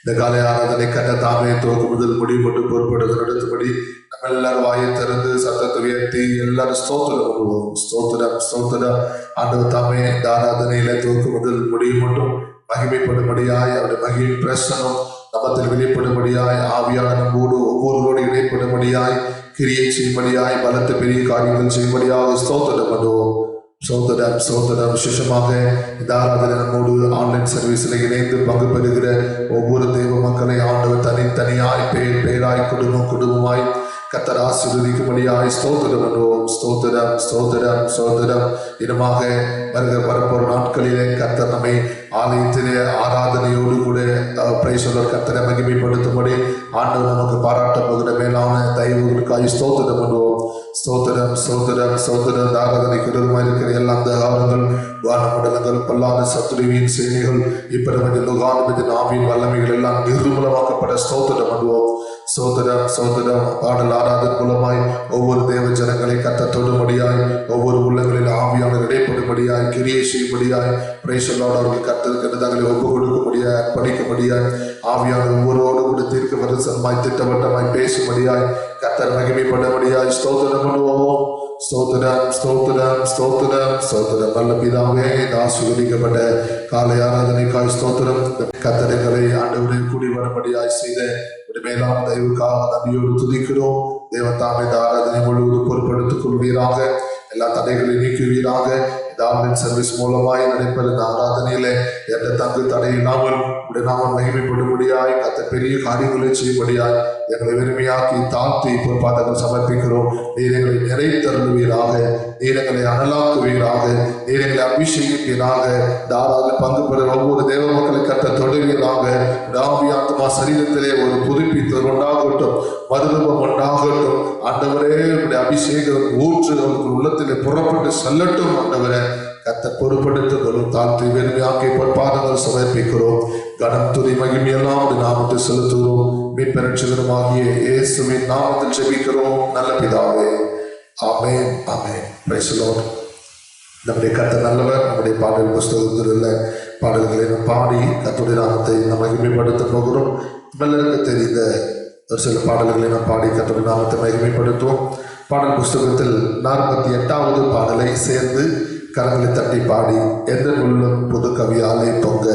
இந்த காலை ஆராதனை கட்ட தாமே துவக்கு முதல் முடி மட்டும் பொறுப்படுத்த நடத்தும்படி நம்ம எல்லாரும் வாயை திறந்து சத்தத்தை உயர்த்தி எல்லாரும் ஸ்தோத்திரம் பண்ணுவோம். ஸ்தோத்திரம் ஸ்தோத்திரம். ஆண்டவர் தாமே இந்த ஆராதனையில துவக்கு முதல் முடிவு மட்டும் மகிமைப்படும்படியாய் அவருடைய மகிழ் பிரசனம் நமத்தில் வெளிப்படும்படியாய் ஆவியான நம்மோடு ஒவ்வொருவரோடு இடைப்படும்படியாய் கிரியை செய்யும்படியாய் பலத்த பெரிய காரியங்கள் செய்யும்படியாக ஸ்தோத்திரம் பண்ணுவோம். சோதரம் சோதரம். விசேஷமாக இந்த ஆராதனை நம்மோடு ஆன்லைன் சர்வீஸில் இணைந்து பங்கு பெறுகிற ஒவ்வொரு தெய்வ மக்களை ஆண்டவர் தனித்தனியாய் பேராய் குடும்பமாய் கர்த்தர் ஆசீர்வதிக்கும்படியாய் ஸ்தோத்திரம் பண்ணுவோம். ஸ்தோத்திரம் ஸ்தோத்திரம் ஸ்தோத்திரம். இடமாக வரப்போற நாட்களிலே கர்த்தர் நம்மை ஆலயத்திலே ஆராதனையோடு கூட கர்த்தரை மகிமைப்படுத்தும்படி ஆண்டவர் நமக்கு பாராட்ட போகிற மேலான தயவுகளுக்காய் ஸ்தோத்திரம் பண்ணுவோம். ஸ்தோத்திரம் ஸ்தோத்திரம் ஸ்தோத்திரம். இந்த ஆராதனைக்கு விரோதமாக இருக்கிற எல்லா அந்த காலங்கள் வானமண்டலங்கள் பல்லாத சத்துருவின் சேனைகள் இப்ப லோகானுபதியின் ஆவியின் வல்லமைகள் எல்லாம் நிர்மூலமாக்கப்பட ஸ்தோத்திரம் பண்ணுவோம். சோதரம் சோதரம். பாடல் ஆராதனை மூலமாய் ஒவ்வொரு தேவ ஜனங்களை கர்த்தர் தொடும்படியாய் ஒவ்வொரு உள்ளங்களில் ஆவியான இடைப்படும்படியாய் கிரியை செய்யும்படியாய் பிரேசலோடு அவர்கள் கர்த்தருக்கு தங்களை ஒப்பு கொடுக்கும்படியாய் அர்ப்பணிக்கும்படியாய் ஆவியான ஒவ்வொருவோடு கூட தீர்க்க வருஷமாய் திட்டவட்டமாய் பேசும்படியாய் கர்த்தர் மகிமைப்படும்படியாய் ஸ்தோத்திரம் பண்ணுவோம். ஸ்தோத்திரம் ஸ்தோத்திரம் ஸ்தோத்திரம் ஸ்தோத்திரம். நல்ல பிதாவே ஆசீர்வதிக்கப்பட்ட காலை ஆராதனைக்காய் ஸ்தோத்திரம். கர்த்தர்களை ஆண்டவரை கூடி வரும்படியாய் செய்த மேலான தயவுக்காக நன்றியோடு துதிக்கிறோம். தேவன் இந்த ஆராதனை முழுவதும் பொறுப்படுத்திக் கொள்வீராக. எல்லா தடைகளையும் நீக்குவீராக. இந்த ஆன்லைன் சர்வீஸ் மூலமாய் நடைபெற இந்த ஆராதனையில எந்த தங்கு தடை இல்லாமல் நாம மகிமைப்படும்படியாய் கர்த்தர் பெரிய காரியங்களை செய்யும்படியாய் எங்களை வெறுமையாக்கி தாழ்த்தி பொறுப்பாதங்கள் சமர்ப்பிக்கிறோம். நீர் எங்களை நிறைத்தருளுவீராக. நீர் எங்களை அனலாக்குவீராக. நீர் எங்களை அபிஷேகிப்பீராக. தாராள பங்கு பெற ஒவ்வொரு தேவ மக்களை கர்த்தர் தொடுவீராக. ஆவியாத்மா சரீரத்திலே ஒரு புதுப்பித்தல் உண்டாகட்டும், மறுரூபம் உண்டாகட்டும். ஆண்டவரே உடைய அபிஷேகம் ஊற்று அவர்கள் உள்ளத்திலே புறப்பட்டு செல்லட்டும். ஆண்டவரே கர்த்தர் பொறுப்படுத்தும் தாழ்த்தி வெறுமையாக்கி பொற்பாதங்கள் சமர்ப்பிக்கிறோம். கனம் துதி மகிமையெல்லாம் நாமத்தில் செலுத்துகிறோம். மீட்பெருமாகிய இயேசுவின் நாமத்தில் ஜெபிக்கிறோம் நல்ல பிதாவே. Amen amen. Praise the lord. நம்முடைய கர்த்தர் நல்லவர். நம்முடைய பாடல் புஸ்தகத்தில் உள்ள பாடல்களை நாம் பாடி கர்த்தருடைய நாமத்தை நாம் மகிமைப்படுத்த போகிறோம். பலருக்கு தெரிந்த ஒரு சில பாடல்களை நாம் பாடி கர்த்தருடைய நாமத்தை மகிமைப்படுத்துவோம். பாடல் புஸ்தகத்தில் 48வது பாடலை சேர்ந்து கரங்களை தட்டி பாடி எந்த உள்ளம் புது கவியாலே பொங்க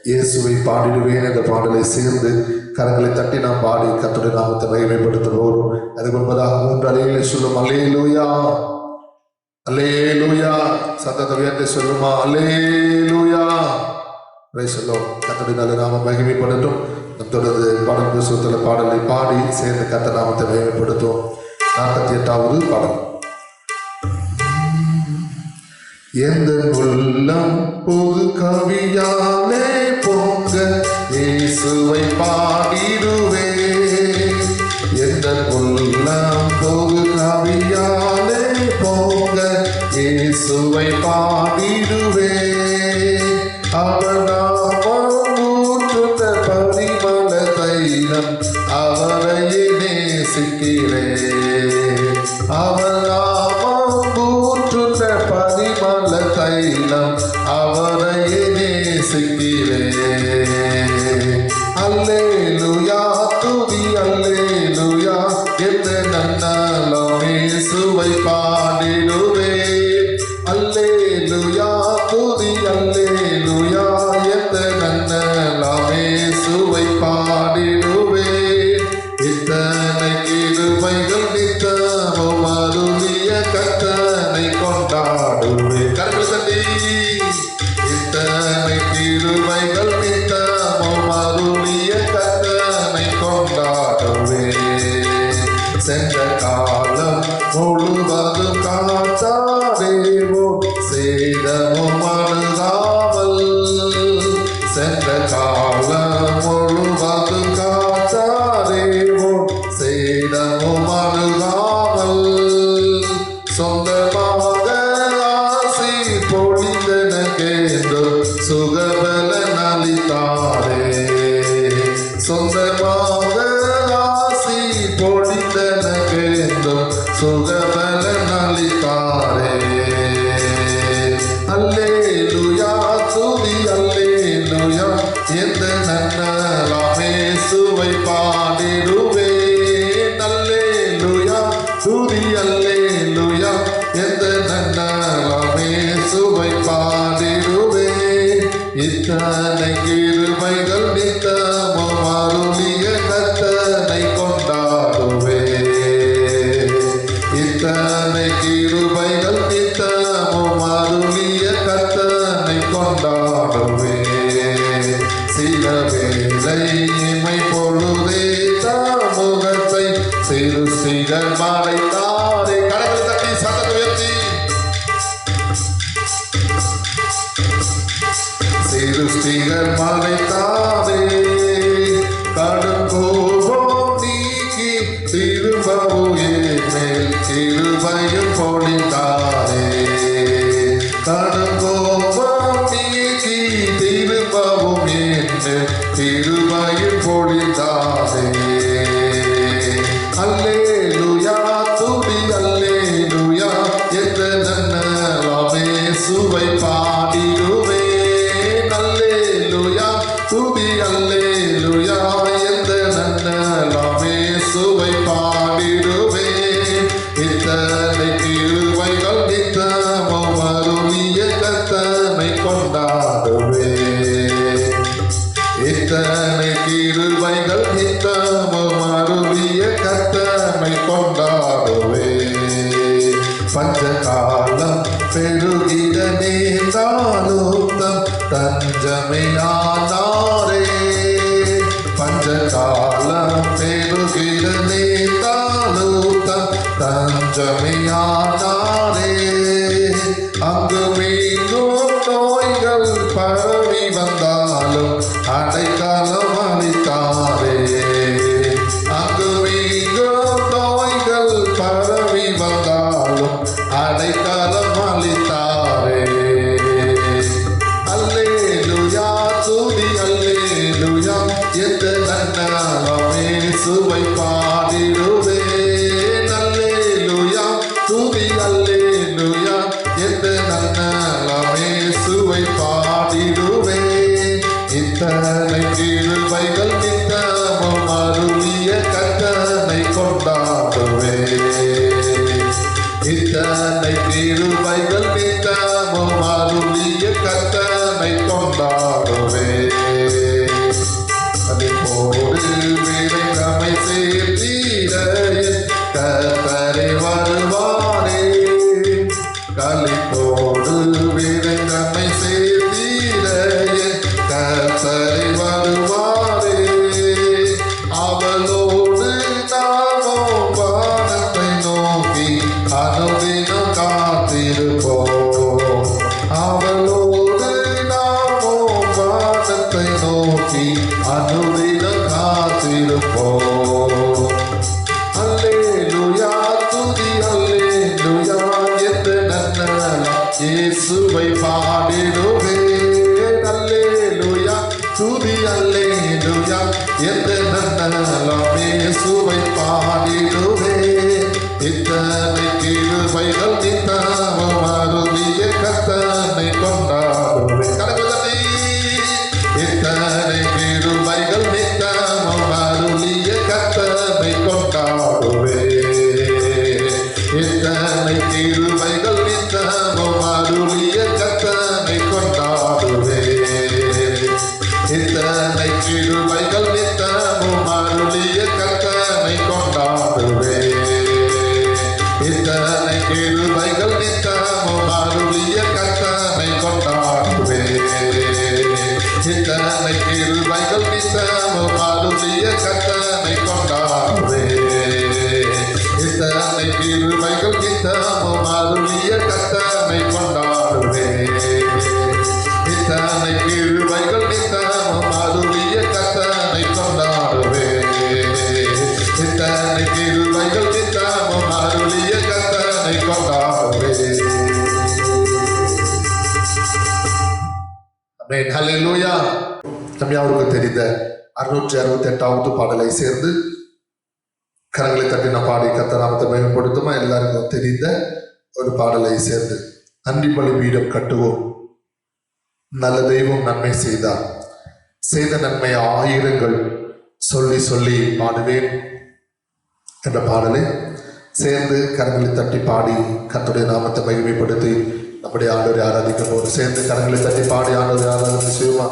இயேசுவை பாடிடுவேன் என்ற பாடலை சேர்ந்து கரங்களை தட்டி நாம் பாடி கர்த்தருடைய நாமத்தை மகிமைப்படுத்துவோம். அதுக்கு முன்பதாக 3 அலைகளை சொல்லும். அல்லேலூயா அல்லேலூயா. சத்தத்தை உயர்த்தி சொல்லுமா அல்லேலூயா. Price the Lord. கர்த்தருடைய நல்ல நாமம் மகிமைப்படட்டும். தொடர்ந்து பாடல் புஸ்தகத்தில் பாடலை பாடி சேர்ந்து கர்த்தர் நாமத்தை மகிமைப்படுத்துவோம். 48வது பாடல். எந்த உள்ளம் புது கவியாலே பொங்க இயேசுவை பாடிடுவே. எந்த உள்ளம் புது கவியாலே பொங்க இயேசுவை பாடிடுவே. அவர் நாமம் ஊற்றுத்த பரிமள தைலம் அவரையே நேசிக்கிறேன். அவர் நாமம் ஊற்றுத்த பரிமள தைலம் அவரையே நேசிக்கிறேன். அல்லேலூயா துதி அல்லேலூயா. எந்த நன்னாலும் இயேசுவை பாடிடுவே. அல்லேலூயா துதி அல்லேலூயா. எந்த நன்னாலும் இயேசுவை பாடிடுவே. இத்தனை கிருபைகள் நித்தமும் அருளிய கர்த்தனை கொண்டாடுவே. கரங்கள் தட்டி. இத்தனை கிருபைகள் நித்தமும் அருளிய கர்த்தனை கொண்டாடுவே. சென்ற காலம் முழுவதும் காத்தாரேவோ சேதமும் அணுகாமல். சென்ற காலம் முழுவதும் காத்தாரேவோ சேதமும் அணுகாமல். சொந்தமாக ஆசி பொழிந்தனக்கேந்தோ சுகபல நலித்தாரே. சொந்தமாக ஆசி பொழிந்தனக்கேந்தோ சுகபல நலித்தாரே. அல்லேலூயா துதி அல்லேலூயா. எந்த நன்னலாமே இயேசுவை பாடிடுவேன். அல்லேலூயா துதி அல்லேலூயா எந்த நன்னாளாம் இயேசுவை பாடிடுவேன். இத்தனை கிருபைகள் நித்தமும் அருளிய கர்த்தனை கொண்டாடுவேன். இத்தனை கிருபைகள் நித்தமும் அருளிய கர்த்தனை கொண்டாடுவேன். சில வேளை இமை பொழுதே தாமுகத்தை சிருஷ்டிகள் மறைத்தாரே. கரங்களை தட்டி சத்தத்தை உயர்த்தி சிருஷ்டிகள் மறைத்தாரே. கடும் கோபம் நீக்கி திரும்பவும் என் மேல் கிருபையும் பொழிந்தாரே. கடும் கோபம் நீக்கி திரும்பவும் என் மேல் கிருபையும் பொழிந்தாரே. அல்லேலூயா துதி அல்லேலூயா எந்த நன்னாளாம் இயேசுவை பாடிடுவேன். அல்லேலூயா துதி அல்லேலூயா எந்த நன்னாளாம் இயேசுவை பாடிடுவேன். இத்தனை கிருபைகள் நித்தமும் அருளிய கர்த்தனை கொண்டாடுவேன். இத்தனை கிருபைகள் நித்தமும் அருளிய கர்த்தனை கொண்டாடுவேன். பஞ்சகாலம் பெருகிட நேர்ந்தாலும் தம் தஞ்சமையானாரே. பஞ்சகாலம் பெருகிட நேர்ந்தாலும் தம் தஞ்சமையானாரே. அங்கு மீண்டும் நோய்கள் பரவி வந்தாலும் அடைக்கலம் அளித்தாரே. அங்கு மீண்டும் நோய்கள் பரவி வந்தாலும் அடைக்கலம் அளித்தாரே. அல்லேலூயா துதி அல்லேலூயா எந்த நன்னாளாம் இயேசுவை பாடிடுவேன். அல்லேலூயா துதி அல்லேலூயா எந்த நன்னாளாம் இயேசுவை பாடிடுவேன். இத்தனை கிருபைகள் நித்தமும் அருளிய கர்த்தனை கொண்டாடுவேன். இத்தனை கிருபைகள் நித்தமும் அருளிய கர்த்தனை கொண்டாடுவேன். அதேபோது விரைந்தமை சேர்த்தீர கர்த்தரே வருவாரே. களிப்போடு விரைந்தமை சேர்த்தீர கர்த்தரே வருவாரே. அவளோடு நாமும் வானத்தை நோக்கி அனுதினம் காத்திருப்போம். அவளோடு நாமும் வானத்தை நோக்கி அனுதினம் காத்திருப்போம். அல்லேலூயா துதி அல்லேலூயா எந்த நன்னாளாம் இயேசுவை பாடிடுவேன். அல்லேலூயா துதி அல்லேலூயா எந்த நன்னாளாம் இயேசுவை பாடிடுவேன். இத்தனை கிருபைகள் நித்தமும் அருளிய கர்த்தனை கொண்டாடுவேன். கரங்களை இத்தனை கிருபைகள் நித்தமும் அருளிய கர்த்தனை கொண்டாடுவேன். இத்தனை கிருபைகள் நித்தமும் அருளிய கர்த்தனை கொண்டாடுவேன். இத்தனை கிருபைகள் நித்தமும் அருளிய கர்த்தனை கொண்டாடுவேன். இத்தனை கிருபைகள் நித்தமும் அருளிய கர்த்தனை கொண்டாடுவேன். இத்தனை கிருபைகள் நித்தமும் அருளிய கர்த்தனை கொண்டாடுவேன். இத்தனை கிருபைகள் நித்தமும் அருளிய கர்த்தனை கொண்டாடுவேன். இத்தனை கிருபைகள் நித்தமும் அருளிய கர்த்தனை கொண்டாடுவேன். இத்தனை கிருபைகள் நித்தமும் அருளிய கர்த்தனை கொண்டாடுவேன். ஆமென். ஹல்லேலூயா. நம்ம யாருக்கு தெரிந்த 668வது பாடலை சேர்ந்து கரங்களை தட்டின பாடி கர்த்தர் நாமத்தை மேம்படுத்துமா. எல்லாருக்கும் தெரிந்த ஒரு பாடலை சேர்ந்து நன்றி பலி பீடம் கட்டுவோம். நல்ல தெய்வம் நன்மை செய்தார். செய்த நன்மை ஆயிரங்கள் சொல்லி சொல்லி பாடுவேன் என்ற பாடலை சேர்ந்து கரங்களை தட்டி பாடி கர்த்தருடைய நாமத்தை மகிமைப்படுத்தி நம்முடைய ஆண்டவரை ஆராதிக்கும் போது சேர்ந்து கரங்களை தட்டி பாடி ஆண்டவரை ஆராதனை செய்யுமா?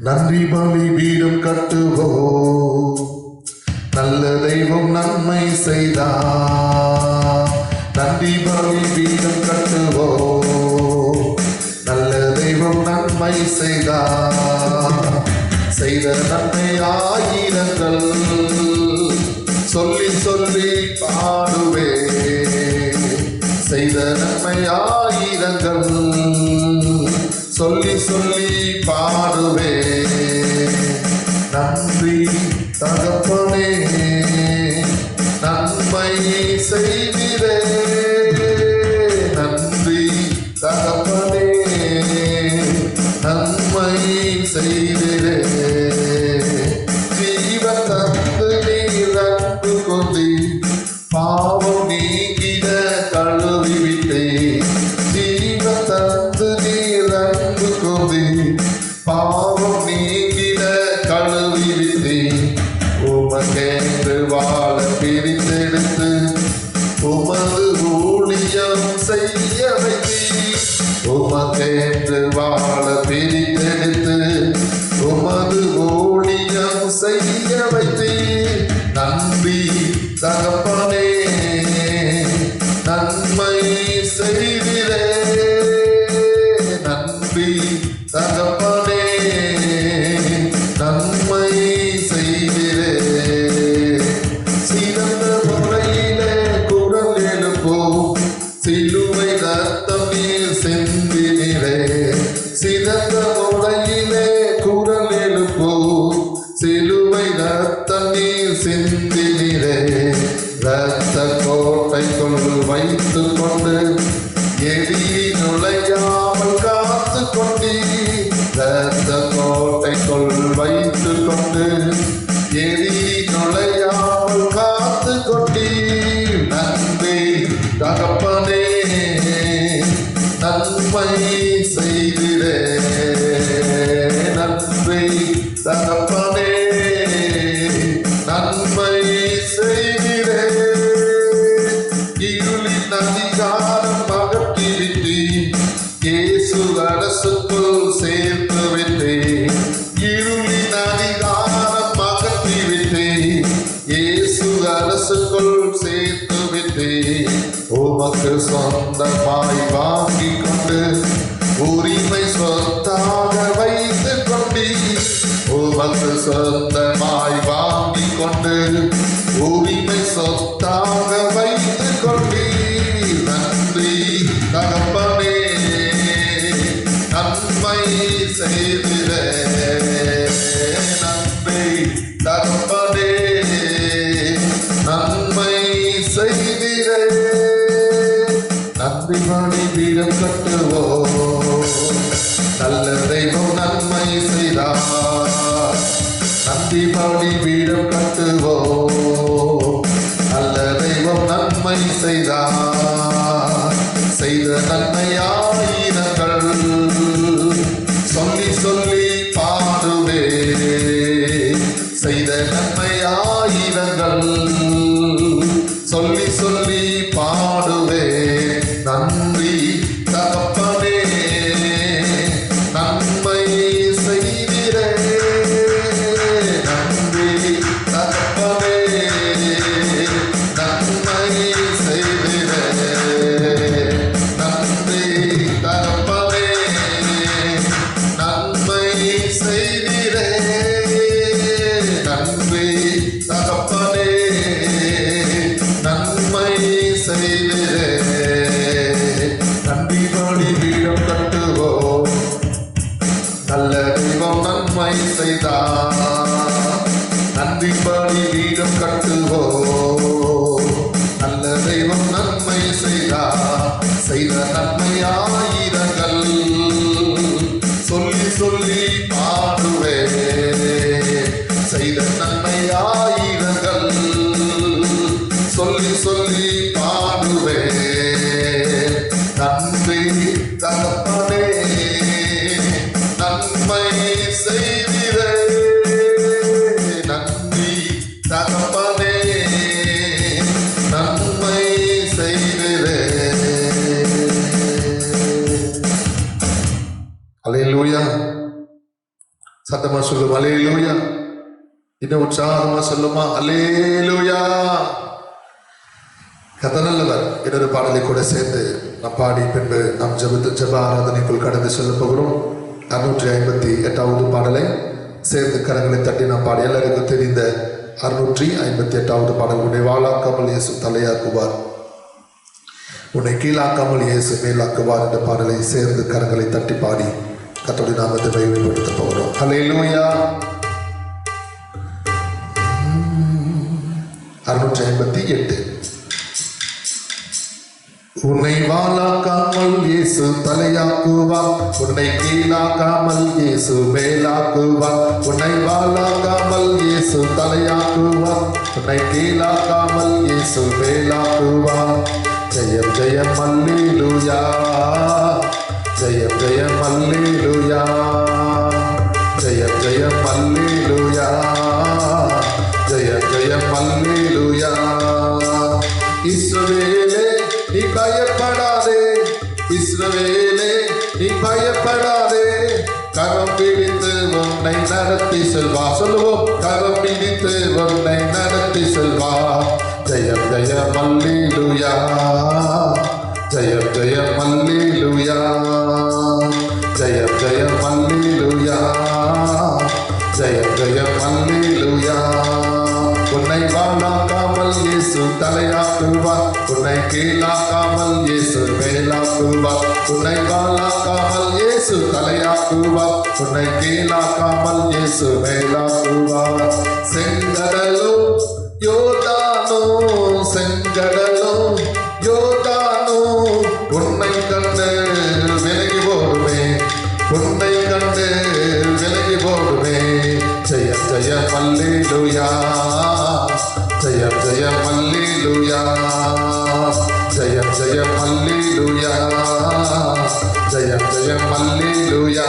நன்றி பலி பீடம் கட்டுவோம், நல்ல தெய்வம் நன்மை செய்தார். நன்றி பலி பீடம் கட்டுவோம், நல்ல தெய்வம் நன்மை செய்தார். செய்த நன்மை ஆயிரங்கள் சொல்லி சொல்லி பாடுவே. செய்த நன்மை ஆயிரங்கள் சொல்லி சொல்லி பாடுவே. நன்றி தகப்பனே நன்மை செய்திரே. நன்றி தகப்பனே நன்மை செய்திரே. ஜீவன் தந்து நீர் அன்பு கொண்டே பாவம் நீங்கிட கழுவி விட்டே. ஜீவன் தந்து நீர் அன்பு கொண்டே பாவம் நீங்கிட கழுவி விட்டே. உமக்கென்று வாழ பிரித்தெடுத்து உமது ஊழியம் செய்ய வைத்தே. உமக்கென்று வாழ பிரித்தெடுத்து உமது ஊழியம் செய்ய வைத்தே. நன்றி தகப்பனே நன்மை செய்திரே. நன்றி தகப்பனே நன்மை செய்திரே. சிறந்த முறையிலே குரல் எழுப்போம், சிலுவை ரத்தம் நீர் சிந்தினிரே. சிறந்த முறையிலே குரல் எழுப்போம், சிலுவை ரத்தம் நீர் சிந்தினிரே. ரத்த கோட்டைக்குள் வைத்து கொண்டு எதிரி நுழையாமல் காத்து கொண்டீ. ரத்த கோட்டைக்குள் வைத்து கொண்டு எதிரி நுழையாமல் காத்து கொண்டீ. நன்றி தகப்பனே நன்மை செய்திரே. நன்றி தகப்பனே நன்மை செய்திரே. இருளின் அதிகாரம் அகற்றிவிட்டே, இயேசு அரசுக்குள் சேர்த்து விட்டே. இருளின் அதிகாரம் அகற்றிவிட்டே, இயேசு அரசுக்குள் சேர்த்து விட்டே. உமக்கு சொந்தமாய் வாங்கி கொண்டு உரிமை சொத்தாக வைத்து கொண்டீ. உமக்கு சொந்தமாய் வாங்கி கொண்டு உரிமை சொத்தாக வைத்து கொண்டீ. நன்றி தகப்பனே நன்மை செய்திரே. நன்றி தகப்பனே நன்மை செய்திரே. நன்றி பலி பீடம் கட்டுவோம், நல்ல தெய்வம் நன்மை செய்தார். நன்றி பலி பீடம் கட்டுவோம், நல்ல தெய்வம் நன்மை செய்தார். செய்த நன்மை ஆயிரங்கள் சொல்லி சொல்லி பாடுவே. செய்த நன்மை ஆயிரங்கள் சொல்லி சொல்லி பாடுவே. நன்றி தகப்பனே நன்மை செய்திரே. நன்றி தகப்பனே நன்மை செய்திரே. நன்றி தகப்பனே நன்மை செய்திரே. நன்றி தகப்பனே நன்மை செய்திரே. நன்றி பலி பீடம் கட்டுவோம், நல்ல தெய்வம் நன்மை செய்தார். நன்றி பலி பீடம் கட்டுவோம், நல்ல தெய்வம் நன்மை செய்தார். செய்த நன்மை ஆயிரங்கள் சொல்லி சொல்லி பாடுவே. செய்த நன்மை ஆயிரங்கள் சொல்லி சொல்லி பாடுவே. நன்றி தகப்பனே நன்மை செய்திரே நன்றி தகப்பனே நன்மை செய்திரே. அல்லேலூயா. சத்தமா சொல்லுமா அல்லேலூயா. இன்னும் உற்சாகமா சொல்லுமா அல்லேலூயா. கர்த்தர் நல்லவர். இன்னொரு பாடலை கூட சேர்ந்து நாம் பாடி பின்பு நாம் ஜெப ஆராதனைக்குள் கடந்து செல்ல போகிறோம். 658வது பாடலை சேர்ந்து கரங்களை தட்டி நாம் பாடி எல்லாருக்கும் தெரிந்த 658வது பாடல். உன்னை வாளாக்காமல் இயேசு தலையாக்குவார், உன்னை கீழாக்காமல் இயேசு மேலாக்குவார் என்ற பாடலை சேர்ந்து கரங்களை தட்டி பாடி கர்த்தருடைய நாமத்தை மகிமைப்படுத்த போகிறோம். அல்லேலூயா. 658. உன்னை வாளாக்காமல் இயேசு தலையாக்குவார், உன்னை கீழாக்காமல் இயேசு மேலாக்குவார். உன்னை வாளாக்காமல் இயேசு தலையாக்குவார், உன்னை கீழாக்காமல் இயேசு மேலாக்குவார். ஜெயம் ஜெயம் அல்லேலூயா, ஜெயம் ஜெயம் அல்லேலூயா, ஜெயம் ஜெயம் அல்லேலூயா, ஜெயம் ஜெயம் அல்லேலூயா. இஸ்ரவேலே நீ பயப்படாதே, இஸ்ரவேலே நீ பயப்படாதே, கரம் பிடித்து உன்னை நடத்தி செல்வா. சொல்லுவோம், கரம் பிடித்து உன்னை நடத்தி செல்வா. ஜெயம் ஜெயம் அல்லேலூயா, ஜெயம் ஜெயம் அல்லேலூயா, ஜெயம் ஜெயம் அல்லேலூயா, ஜெயம் ஜெயம் அல்லேலூயா. உன்னை வாளாக்காமல் இயேசு தலையாக்குவார், உன்னை கீழாக்காமல் இயேசு மேலாக்குவார். உன்னை வாளாக்காமல் இயேசு தலையாக்குவார், உன்னை கீழாக்காமல் இயேசு மேலாக்குவார். செங்கடலோ யோர்தானோ, செங்கடலோ யோர்தானோ உன்னை கண்டு விலகி போடுமே, உன்னை கண்டு விலகி போடுமே. ஜெயம் ஜெயம் அல்லேலூயா, ஜெயம் ஜெயம் அல்லேலூயா, ஜெயம் ஜெயம் அல்லேலூயா, ஜெயம் ஜெயம் அல்லேலூயா.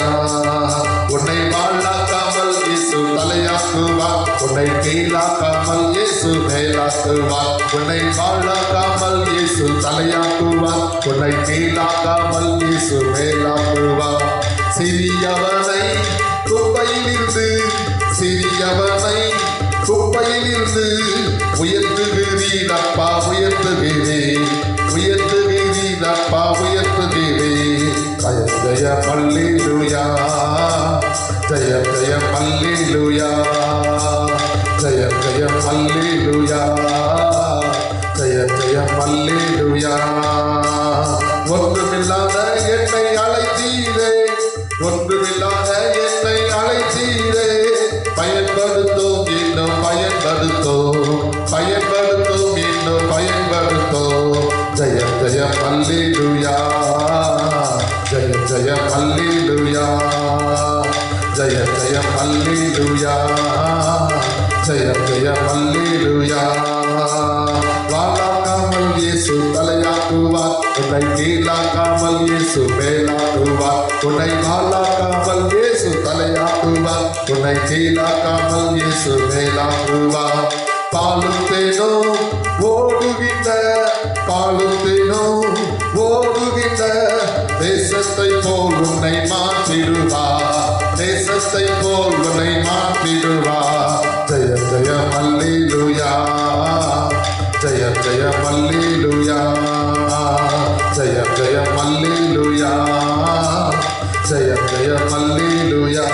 உன்னை வாளாக்காமல் இயேசு தலையாக்குவார், உன்னை கீழாக்காமல் இயேசு மேலாக்குவார். உன்னை வாளாக்காமல் இயேசு தலையாக்குவார், உன்னை கீழாக்காமல் இயேசு மேலாக்குவார். சிறியவனை குப்பையிலிருந்து, சிறியவனை குப்பையிலிருந்து உயர்த்துகிறீரப்பா, உயர்த்துகிறீர், உயர்த்துகிறீரப்பா, உயர்த்துகிறீர். ஜெயம் ஜெயம் அல்லேலூயா, ஜெயம் ஜெயம் அல்லேலூயா, ஜெயம் ஜெயம் அல்லேலூயா, ஜெயம் ஜெயம் அல்லேலூயா. ஒன்றுமில்லாத என்னை அழைத்தீரே, ஒன்றுமில்லாத என்னை அழைத்தீரே, பயன்படுத்தும் இன்னும் பயன்படுத்தும், பயன்படுத்தும் இன்னும் பயன்படுத்தும். ஜெயம் ஜெயம் அல்லேலூயா, ஜெயம் ஜெயம் அல்லேலூயா, ஜெயம் ஜெயம் அல்லேலூயா, ஜெயம் ஜெயம் அல்லேலூயா. வாளாக்காமல் இயேசு தலையாக்குவார், உன்னை கீழாக்காமல் இயேசு மேலாக்குவார். உன்னை வாளாக்காமல் இயேசு தலையாக்குவார், உன்னை கீழாக்காமல் இயேசு மேலாக்குவார். பாலும் தேனும் ஓடுகின்ற, பாலும் தேனும் ஓடுகின்ற தேசத்தை போல் உன்னை மாற்றிடுவார், தேசத்தை போல் உன்னை மாற்றிடுவார். ஜெயம் ஜெயம் அல்லேலூயா, ஜெயம் ஜெயம் அல்லேலூயா, ஜெயம் ஜெயம் அல்லேலூயா, ஜெயம் ஜெயம் அல்லேலூயா.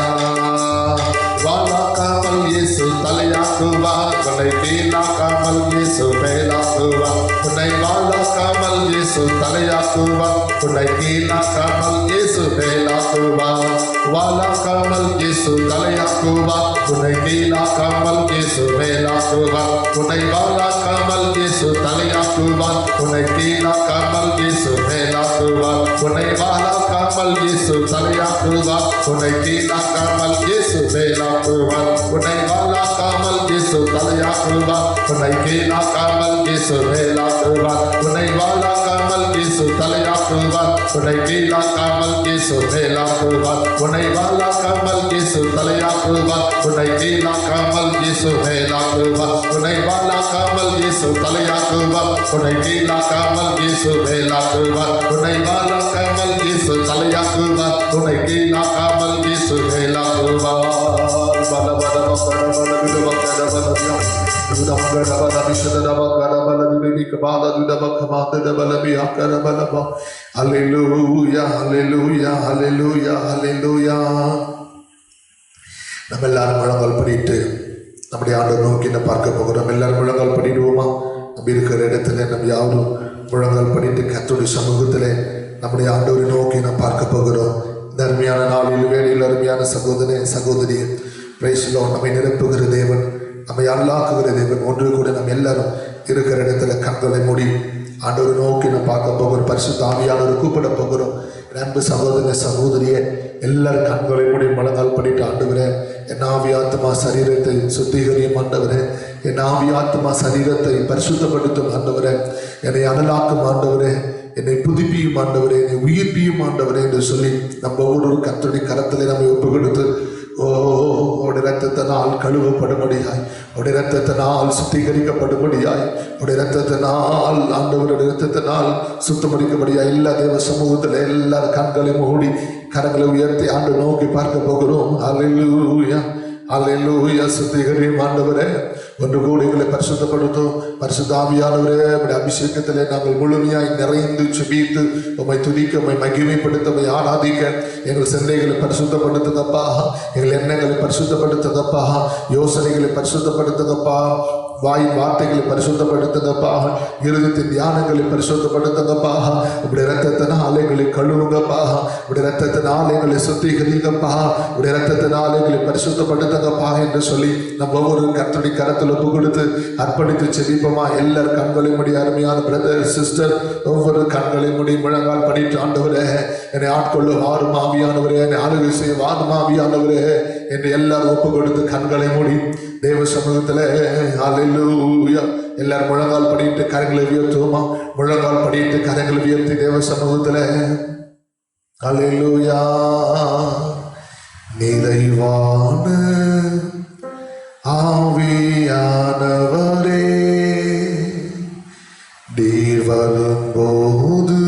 வாளாக்காமல் இயேசு தலையாக்குவார், உன்னை கீழாக்காமல் இயேசு மேலாக்குவார். உன்னை வாளாக்காமல் இயேசு தலையாக்குவார், உன்னை கீழாக்காமல் இயேசு மேலாக்குவார். வாளாக்காமல் இயேசு தலையாக்குவார், உன்னை கீழாக்காமல் இயேசு மேலாக்குவார். உன்னை வாளாக்காமல் இயேசு தலையாக்குவார், உன்னை கீழாக்காமல் இயேசு மேலாக்குவார். உன்னை வாளாக்காமல் இயேசு தலையாக்குவார், உன்னை கீழாக்காமல் இயேசு மேலாக்குவார். உன்னை வாளாக்காமல் இயேசு தலையாக்குவார். உன்னை கீழாக்காமல் இயேசு மேலாக்குவார். உன்னை வாழாக்காமல் இயேசு தலையாக்குவார். உன்னை கீழாக்காமல் இயேசு மேலாக்குவார். உன்னை வாழாக்காமல் இயேசு தலையாக்குவார். உன்னை கீழாக்காமல் இயேசு மேலாக்குவார். உன்னை வாழாக்காமல் இயேசு தலையாக்குவார். உன்னை கீழாக்காமல் இயேசு மேலாக்குவார். உன்னை வாழாக்காமல் இயேசு தலையாக்குவார். உன்னை கீழாக்காமல் இயேசு மேலாக்குவார். Hallelujah, hallelujah, hallelujah, hallelujah. நம்ம எல்லாரும் முழங்கால் படிட்டு நம்முடைய ஆண்டவர் நோக்கி என்ன பார்க்க போகிறோம். எல்லாரும் முழங்கால் படிடுவோமா? நம்ம இருக்கிற இடத்துல நம்ம யாரும் முழங்கால் படிட்டு கர்த்தருடைய சமூகத்திலே நம்முடைய ஆண்டவரை நோக்கி நாம் பார்க்க போகிறோம். இந்த அருமையான நாளில் வேளையில் அருமையான சகோதரனே சகோதரியே, பிரைஸ் தி லார்ட். நம்மை நிரப்புகிற தேவன், நம்மை அருளாக்குகிற தேவன். ஒன்று கூட நம்ம எல்லாரும் இருக்கிற இடத்துல கண்களை மூடி ஆண்டவரை நோக்கி நம்ம பார்க்க போகிறோம். பரிசுத்த ஆவியானவரை கூப்பிட போகிறோம். அன்பு சகோதரனே சகோதரியே, எல்லாரும் கண்களை மூடி முழங்கால் பண்ணிட்டு, ஆண்டவரே என் ஆவி ஆத்மா சரீரத்தை சுத்திகரியும் ஆண்டவரே, என் ஆவி ஆத்மா சரீரத்தை பரிசுத்தப்படுத்தும் ஆண்டவரே, என்னை அனலாக்கும் ஆண்டவரே, என்னை புதுப்பியும் ஆண்டவரே, என்னை உயிர்ப்பியும் ஆண்டவரே என்று சொல்லி நம்ம ஒவ்வொரு கர்த்தருடைய கரத்திலே நம்ம ஒப்பு கொடுத்து, உடைய ரத்தத்தினால் கழுவப்படும்படியாய், உடைய ரத்தத்தினால் சுத்திகரிக்கப்படும்படியாய், உடைய ரத்தத்தினால் ஆண்டவருடைய ரத்தத்தினால் சுத்தமடிக்கபடியாய் எல்லா தேவ சமூகத்தில் எல்லாரும் கண்களை மூடி கரங்களை உயர்த்தி ஆண்டு நோக்கி பார்க்க போகிறோம். அல்லேலூயா, அல்லேலூயா. சுத்திகரியும் ஆண்டவரே, ஒன்று கூட எங்களை பரிசுத்தப்படுத்தும். பரிசுத்த ஆவியானவரே, உடைய அபிஷேகத்திலே நாங்கள் முழுமையாய் நிறைந்து சுபித்து உம்மை துதிக்க, உம்மை மகிமைப்படுத்த, உம்மை ஆராதிக்க எங்கள் சிந்தைகளை பரிசுத்தப்படுத்துங்கப்பா. எங்கள் எண்ணங்களை பரிசுத்தப்படுத்துங்கப்பா. யோசனைகளை பரிசுத்தப்படுத்துங்கப்பா. வாயின் வார்த்தைகளை பரிசுத்தப்படுத்துங்கப்பா. இருதயத்தின் தியானங்களை பரிசுத்தப்படுத்துங்கப்பா. உடைய ரத்தத்தினால் எங்களை கழுவுங்கப்பா. உடைய ரத்தத்தினால் எங்களை சுத்திகரிங்கப்பா. உடைய ரத்தத்தினால் எங்களை பரிசுத்தப்படுத்துங்கப்பா என்று சொல்லி நம்ம ஒவ்வொரு கர்த்தருடைய கரத்தில் ஒப்பு கொடுத்து அர்ப்பணித்து செபிப்போமா? எல்லாரும் கண்களை முடி. அருமையான பிரதர் சிஸ்டர், ஒவ்வொரு கண்களை முடி முழங்கால் படிட்டு, ஆண்டவரே என்னை ஆட்கொள்ளும் ஆறும் ஆவியானவரே, என்னை ஆளுகை செய்ய வாரும் ஆவியானவரே என்று எல்லாரும் ஒப்பு கொடுத்து கண்களை மூடி தேவ சமூகத்தில் அல்லேலூயா எல்லாரும் முழங்கால் படிட்டு கரங்களை உயர்த்துவோமா? முழங்கால் படிட்டு கரங்களை உயர்த்தி தேவ சமூகத்தில் அல்லேலூயா. நிறைவான ஆவியானவரே, நீர் வரும்போது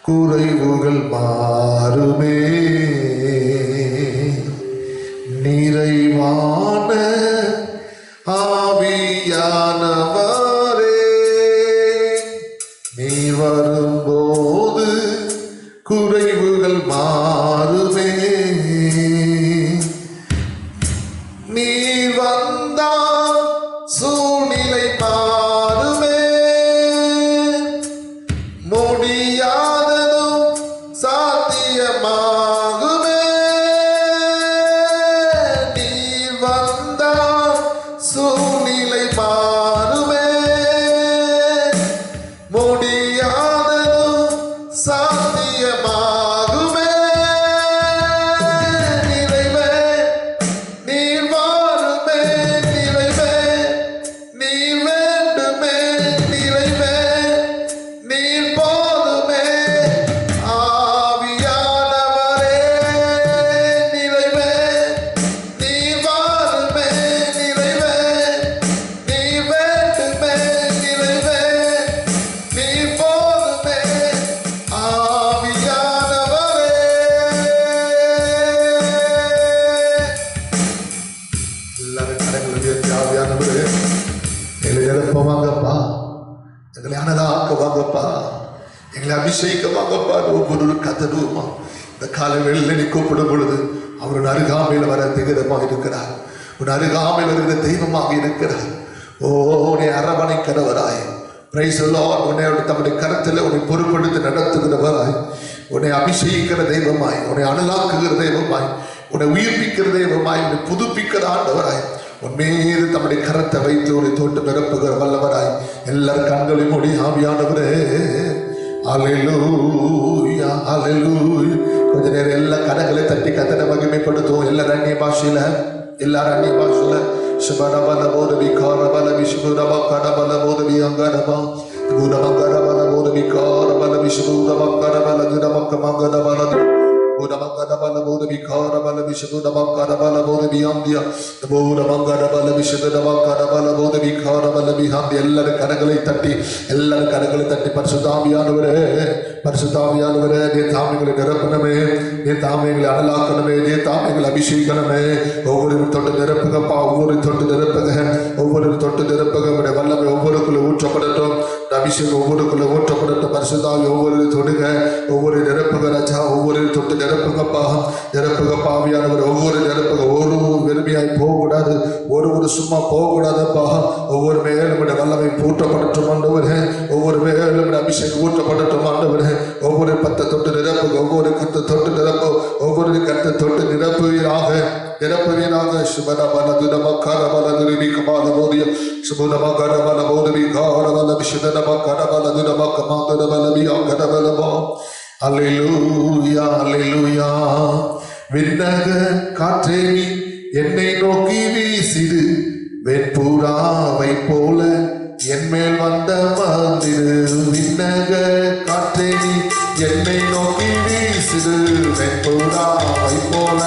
குறைவுகள் மாறுமே. நிறைவான ஆவியானவரே, நீ வரும்போது குறைவுகள் மாறுமே. நீ வந்தால் சூழ்நிலை மாறுமே. முடியாததும் சாத்தியமாகுமே. நீ வந்தால் சூழ்நிலை மாறுமே. முடியாததும் சாத்தியமாகுமே. நிறைவே நீர் வாருமே. நிறைவே நீர் வேண்டுமே. நிறைவே நீர் போதுமே. ஆவியானவரே, நிறைவே நீர் வாருமே. நிறைவே நீர் வேண்டுமே. நிறைவே நீர் போதுமே. ஆவியானவரே, எல்லாரும் கரங்களை உயர்த்தி, ஆவியானவரே எங்களை நிரப்பவாங்கப்பா, எங்களை அனலாக்குவாங்கப்பா, எங்களை அபிஷேகமாகப்பா. ஒவ்வொரு கதவுமா இந்த கால வேளையில நீ கூப்பிடும் பொழுது அவர் அருகாமையில் வர திகரமாக இருக்கிறார். உன் அருகாமையில் வருகிற தெய்வமாக இருக்கிறார். ஓ, உன்னை அரவணைக்கிறவராய், பிரைஸ் தி லார்ட், உன்னை தம்முடைய கரத்தில் உன்னை பொறுப்படுத்தி நடத்துகிறவராய், உன்னை அபிஷேகிக்கிற தெய்வமாய், உன்னை அனலாக்குகிற தெய்வமாய், உன்னை உயிர்ப்பிக்கிற தெய்வமாய், உன்னை புதுப்பிக்கிற ஆண்டவராய், உன் மீது தம்முடைய கரத்தை வைத்து உன்னை தோட்டு நிரப்புகிற வல்லவராய், எல்லாரும் கண்களை மூடி ஆவியானவரே அல்லேலூயா அல்லேலூயா. கொஞ்ச நேரம் எல்லா கரங்களை தட்டி கர்த்தரை மகிமைப்படுத்துவோம். எல்லாரும் அந்நிய பாஷையில Shabada bala boda bikara bala bishbuda bakara bala boda biyangara ba. Buda bakara bala boda bikara bala bishbuda bakara bala buda bakara bala. Buda bakara bala boda bikara bala bishbuda bakara bala boda biyandiya. Buda bakara bala bishbuda bakara bala boda bikara bala bihandi. எல்லார கரங்களை தட்டி எல்லார கரங்களை தட்டி பரிசுத்தாவியானவரே பரிசுத்தாவியானவரே நீ தாமைகளை நிரப்பணுமே நீ தாமைகளை அனலாக்கணுமே நீ தாமைகளை அபிஷேகணுமே ஒவ்வொரு தொட்டு நிரப்புகப்பா ஒவ்வொரு தொட்டு நிரப்புக ஒவ்வொரு தொட்டு நிரப்புக உடைய வல்லமை ஒவ்வொருக்குள்ள ஊற்றப்படட்டும் அபிஷேகம் ஒவ்வொருக்குள்ள ஊற்றப்படட்டும் பரிசுத்தாவி ஒவ்வொரு தொடுக ஒவ்வொரு நிரப்புக ராஜா ஒவ்வொரு தொட்டு நிரப்புகப்பா நிரப்புகப்பா ஆவியானவர் ஒவ்வொரு நிரப்புக ஒரு வெறுமையாய் போகக்கூடாது ஒரு சும்மா போகக்கூடாதப்பா ஒவ்வொரு மேலும் வல்லமை ஊற்றப்படட்டும் ஆண்டவரே ஒவ்வொரு மேலும் அபிஷேகம் ஊற்றப்படட்டும் ஆண்டவரே ஒவ்வொரு பத்தை தொட்டு நிரப்புக ஒவ்வொரு கத்தை தொட்டு நிரப்பு ஒவ்வொரு கத்தை தொட்டு நிரப்புவீராக சுபனபல துனமக்கர பல துரிபி கபால போதிய சுபனமக்கர பல போதிபி கார பல விசுதனமக்கர பல துனமக்க மாதன பல பியாங்கர பல போ அல்லேலூயா அல்லேலூயா விண்ணக காற்றே நீ என்னை நோக்கி வீசிடு வெண்புறாவை போல என்மேல் வந்த மந்திரு விண்ணக காற்றே நீ என்னை நோக்கி வீசிடு வெண்புறாவை போல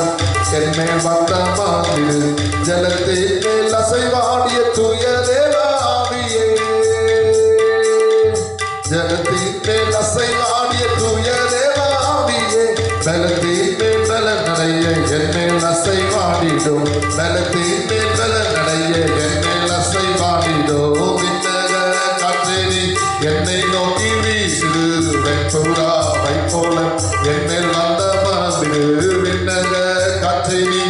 என்மேல் வந்த மந்திரு ஜலத்தின் மேல் அசைவாடிய தூய தேவாவியே ஜலத்தின் மேல் அசைவாடிய தூய தேவாவியே பலத்தின் மேல் பல நடைய என்மேல் அசைவாடிடும் பலத்தின் மேல் பல நடைய என்மேல் அசைவாடிடும் விண்ணக காற்றே நீ என்னை நோக்கி வீசிடு வெண்புறாவை போல என்மேல் வந்த மந்திரு விண்ணக காற்றே நீ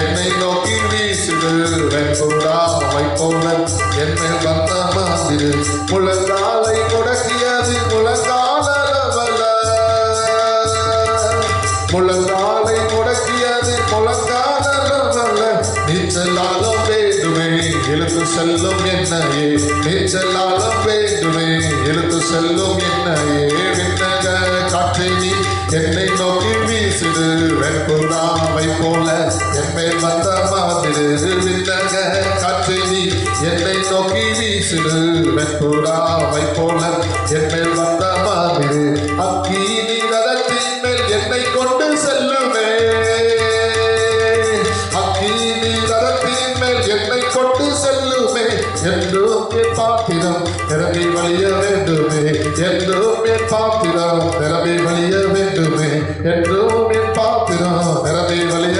என்னை நோக்கி வீசிடு வெண்புறாவை போல என்மேல் வந்த மந்திரு முழங்காலை முடக்கியது முழங்காலவல்ல முழங்காலை முடக்கியது முழங்காலவல்ல நீச்சலாலும் வேண்டுமே இழுத்து செல்லும் என்னையே நீச்சலாலும் வேண்டுமே இழுத்து செல்லும் என்னையே விண்ணக காற்றை நீ என்னை நோக்கி வீசிடு வெண்புறாவை போல என்மேல் வந்த மாதிரு விண்ணக காற்றை நீ என்னை நோக்கி வீசிடு வெண்புறாவை போல என்மேல் வந்த மாதிரு அக்கி நீ ரதத்தின் மேல் என்னை கொண்டு செல்லுமே அக்கி நீ ரதத்தின் மேல் என்னை கொண்டு செல்லுமே என்றும் என் பாத்திரம் நிரம்பி வழிய வேண்டுமே என்றும் என் பாத்திரம் நிரம்பி வழிய வேண்டுமே என்றும் என் பாத்திரம் நிரம்பி வழிய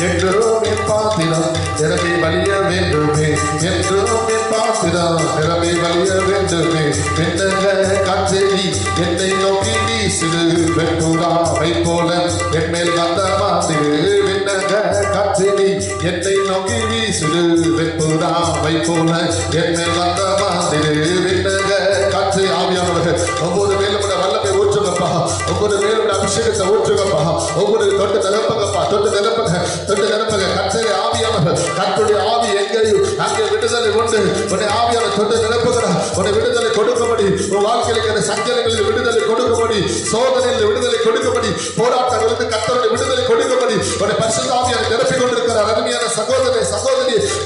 என்றும் என் பாத்திரம் நிரம்பி வழிய வேண்டுமே என்றும் என் பாத்திரம் நிரம்பி வழிய வேண்டுமே விண்ணக காற்றே நீ என்னை நோக்கி வீசிடு வெண்புறாவை போல என்மேல் வந்த மாதிரு விண்ணக காற்றே நீ என்னை நோக்கி வீசிடு வெண்புறாவை போல என்மேல் வந்த மாதிரு விண்ணக காற்று ஆவியானவர்கள் ஒவ்வொரு மேலும் வல்லமை ஊற்றுங்கப்பா ஒவ்வொரு மேலும் அபிஷேகத்தை ஊற்றுங்கப்பா ஒவ்வொரு தொட்டு நிரப்புங்கப்பா தொட்டு நிரப்புங்க கற்றலை ஆவியானவர் கற்றுடைய ஆவி எங்கேயும் அங்கே விடுதலை உண்டு உன்னை ஆவியான தொட்டு நிரப்புகிறார் உன்னை விடுதலை கொடுக்கும்படி உன் வாழ்க்கையில் இருக்கிற சஞ்சலங்களில் விடுதலை கொடுக்கும்படி சோதனையில் விடுதலை கொடுக்கும்படி போராட்டங்களுக்கு கர்த்தருடைய விடுதலை கொடுக்கும்படி உன்னை பரிசுத்த ஆவியான நிரப்பிக் கொண்டிருக்கிறார் அருமையான சகோதரி